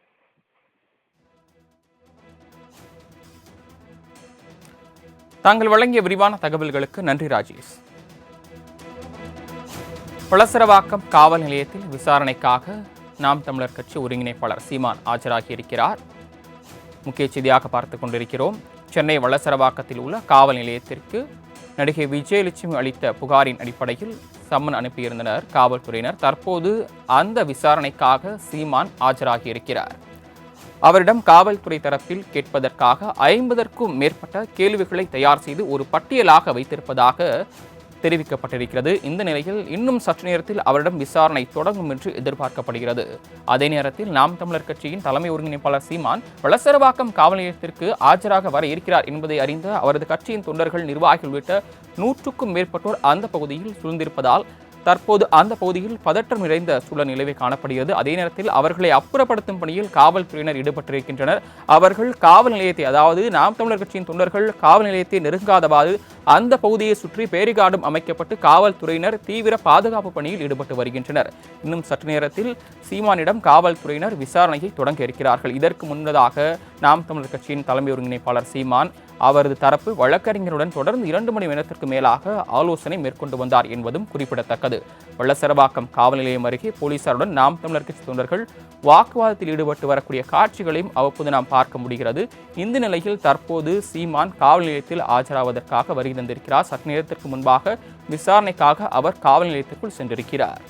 தாங்கள் வழங்கிய விரிவான தகவல்களுக்கு நன்றி ராஜேஷ். வளசரவாக்கம் காவல் நிலையத்தில் விசாரணைக்காக நாம் தமிழர் கட்சி ஒருங்கிணைப்பாளர் சீமான் ஆஜராகியிருக்கிறார். முக்கிய செய்தியாக பார்த்துக் கொண்டிருக்கிறோம். சென்னை வளசரவாக்கத்தில் உள்ள காவல் நிலையத்திற்கு நடிகை விஜயலட்சுமி அளித்த புகாரின் அடிப்படையில் சம்மன் அனுப்பியிருந்தனர் காவல்துறையினர். தற்போது அந்த விசாரணைக்காக சீமான் ஆஜராகியிருக்கிறார். அவரிடம் காவல்துறை தரப்பில் கேட்பதற்காக 50க்கும் மேற்பட்ட கேள்விகளை தயார் செய்து ஒரு பட்டியலாக வைத்திருப்பதாக தெரிவிக்கப்பட்டிருக்கிறது. இந்த நிலையில் இன்னும் சற்று நேரத்தில் அவரிடம் விசாரணை தொடங்கும் என்று எதிர்பார்க்கப்படுகிறது. அதே நேரத்தில் நாம் தமிழர் கட்சியின் தலைமை ஒருங்கிணைப்பாளர் சீமான் வளசரவாக்கம் காவல் நிலையத்திற்கு ஆஜராக வர இருக்கிறார் என்பதை அறிந்த அவரது கட்சியின் தொண்டர்கள், நிர்வாகிகள் உள்ளிட்ட 100க்கும் மேற்பட்டோர் அந்த பகுதியில் சூழ்ந்திருப்பதால் தற்போது அந்த பகுதியில் பதற்றம் நிறைந்த சூழல் நிலவை காணப்படுகிறது. அதே நேரத்தில் அவர்களை அப்புறப்படுத்தும் பணியில் காவல்துறையினர் ஈடுபட்டிருக்கின்றனர். அவர்கள் காவல் நிலையத்தை, அதாவது நாம் தமிழர் கட்சியின் தொண்டர்கள் காவல் நிலையத்தை நெருங்காதவாறு அந்த பகுதியை சுற்றி பேரிகார்டும் அமைக்கப்பட்டு காவல்துறையினர் தீவிர பாதுகாப்பு பணியில் ஈடுபட்டு வருகின்றனர். இன்னும் சற்று நேரத்தில் சீமானிடம் காவல்துறையினர் விசாரணையை தொடங்க இருக்கிறார்கள். இதற்கு முன்னதாக நாம் தமிழர் கட்சியின் தலைமை ஒருங்கிணைப்பாளர் சீமான் அவரது தரப்பு வழக்கறிஞருடன் தொடர்ந்து 2 மணி நேரத்திற்கு மேலாக ஆலோசனை மேற்கொண்டு வந்தார் என்பதும் குறிப்பிடத்தக்கது. வளசரவாக்கம் காவல் நிலையம் அருகே போலீசாருடன் நாம் தமிழர் கட்சி தொண்டர்கள் வாக்குவாதத்தில் ஈடுபட்டு வரக்கூடிய காட்சிகளையும் அவ்வப்போது நாம் பார்க்க முடிகிறது. இந்த நிலையில் தற்போது சீமான் காவல் நிலையத்தில் ஆஜராவதற்காக வருகை தந்திருக்கிறார். சற்று நேரத்திற்கு முன்பாக விசாரணைக்காக அவர் காவல் நிலையத்திற்குள் சென்றிருக்கிறார்.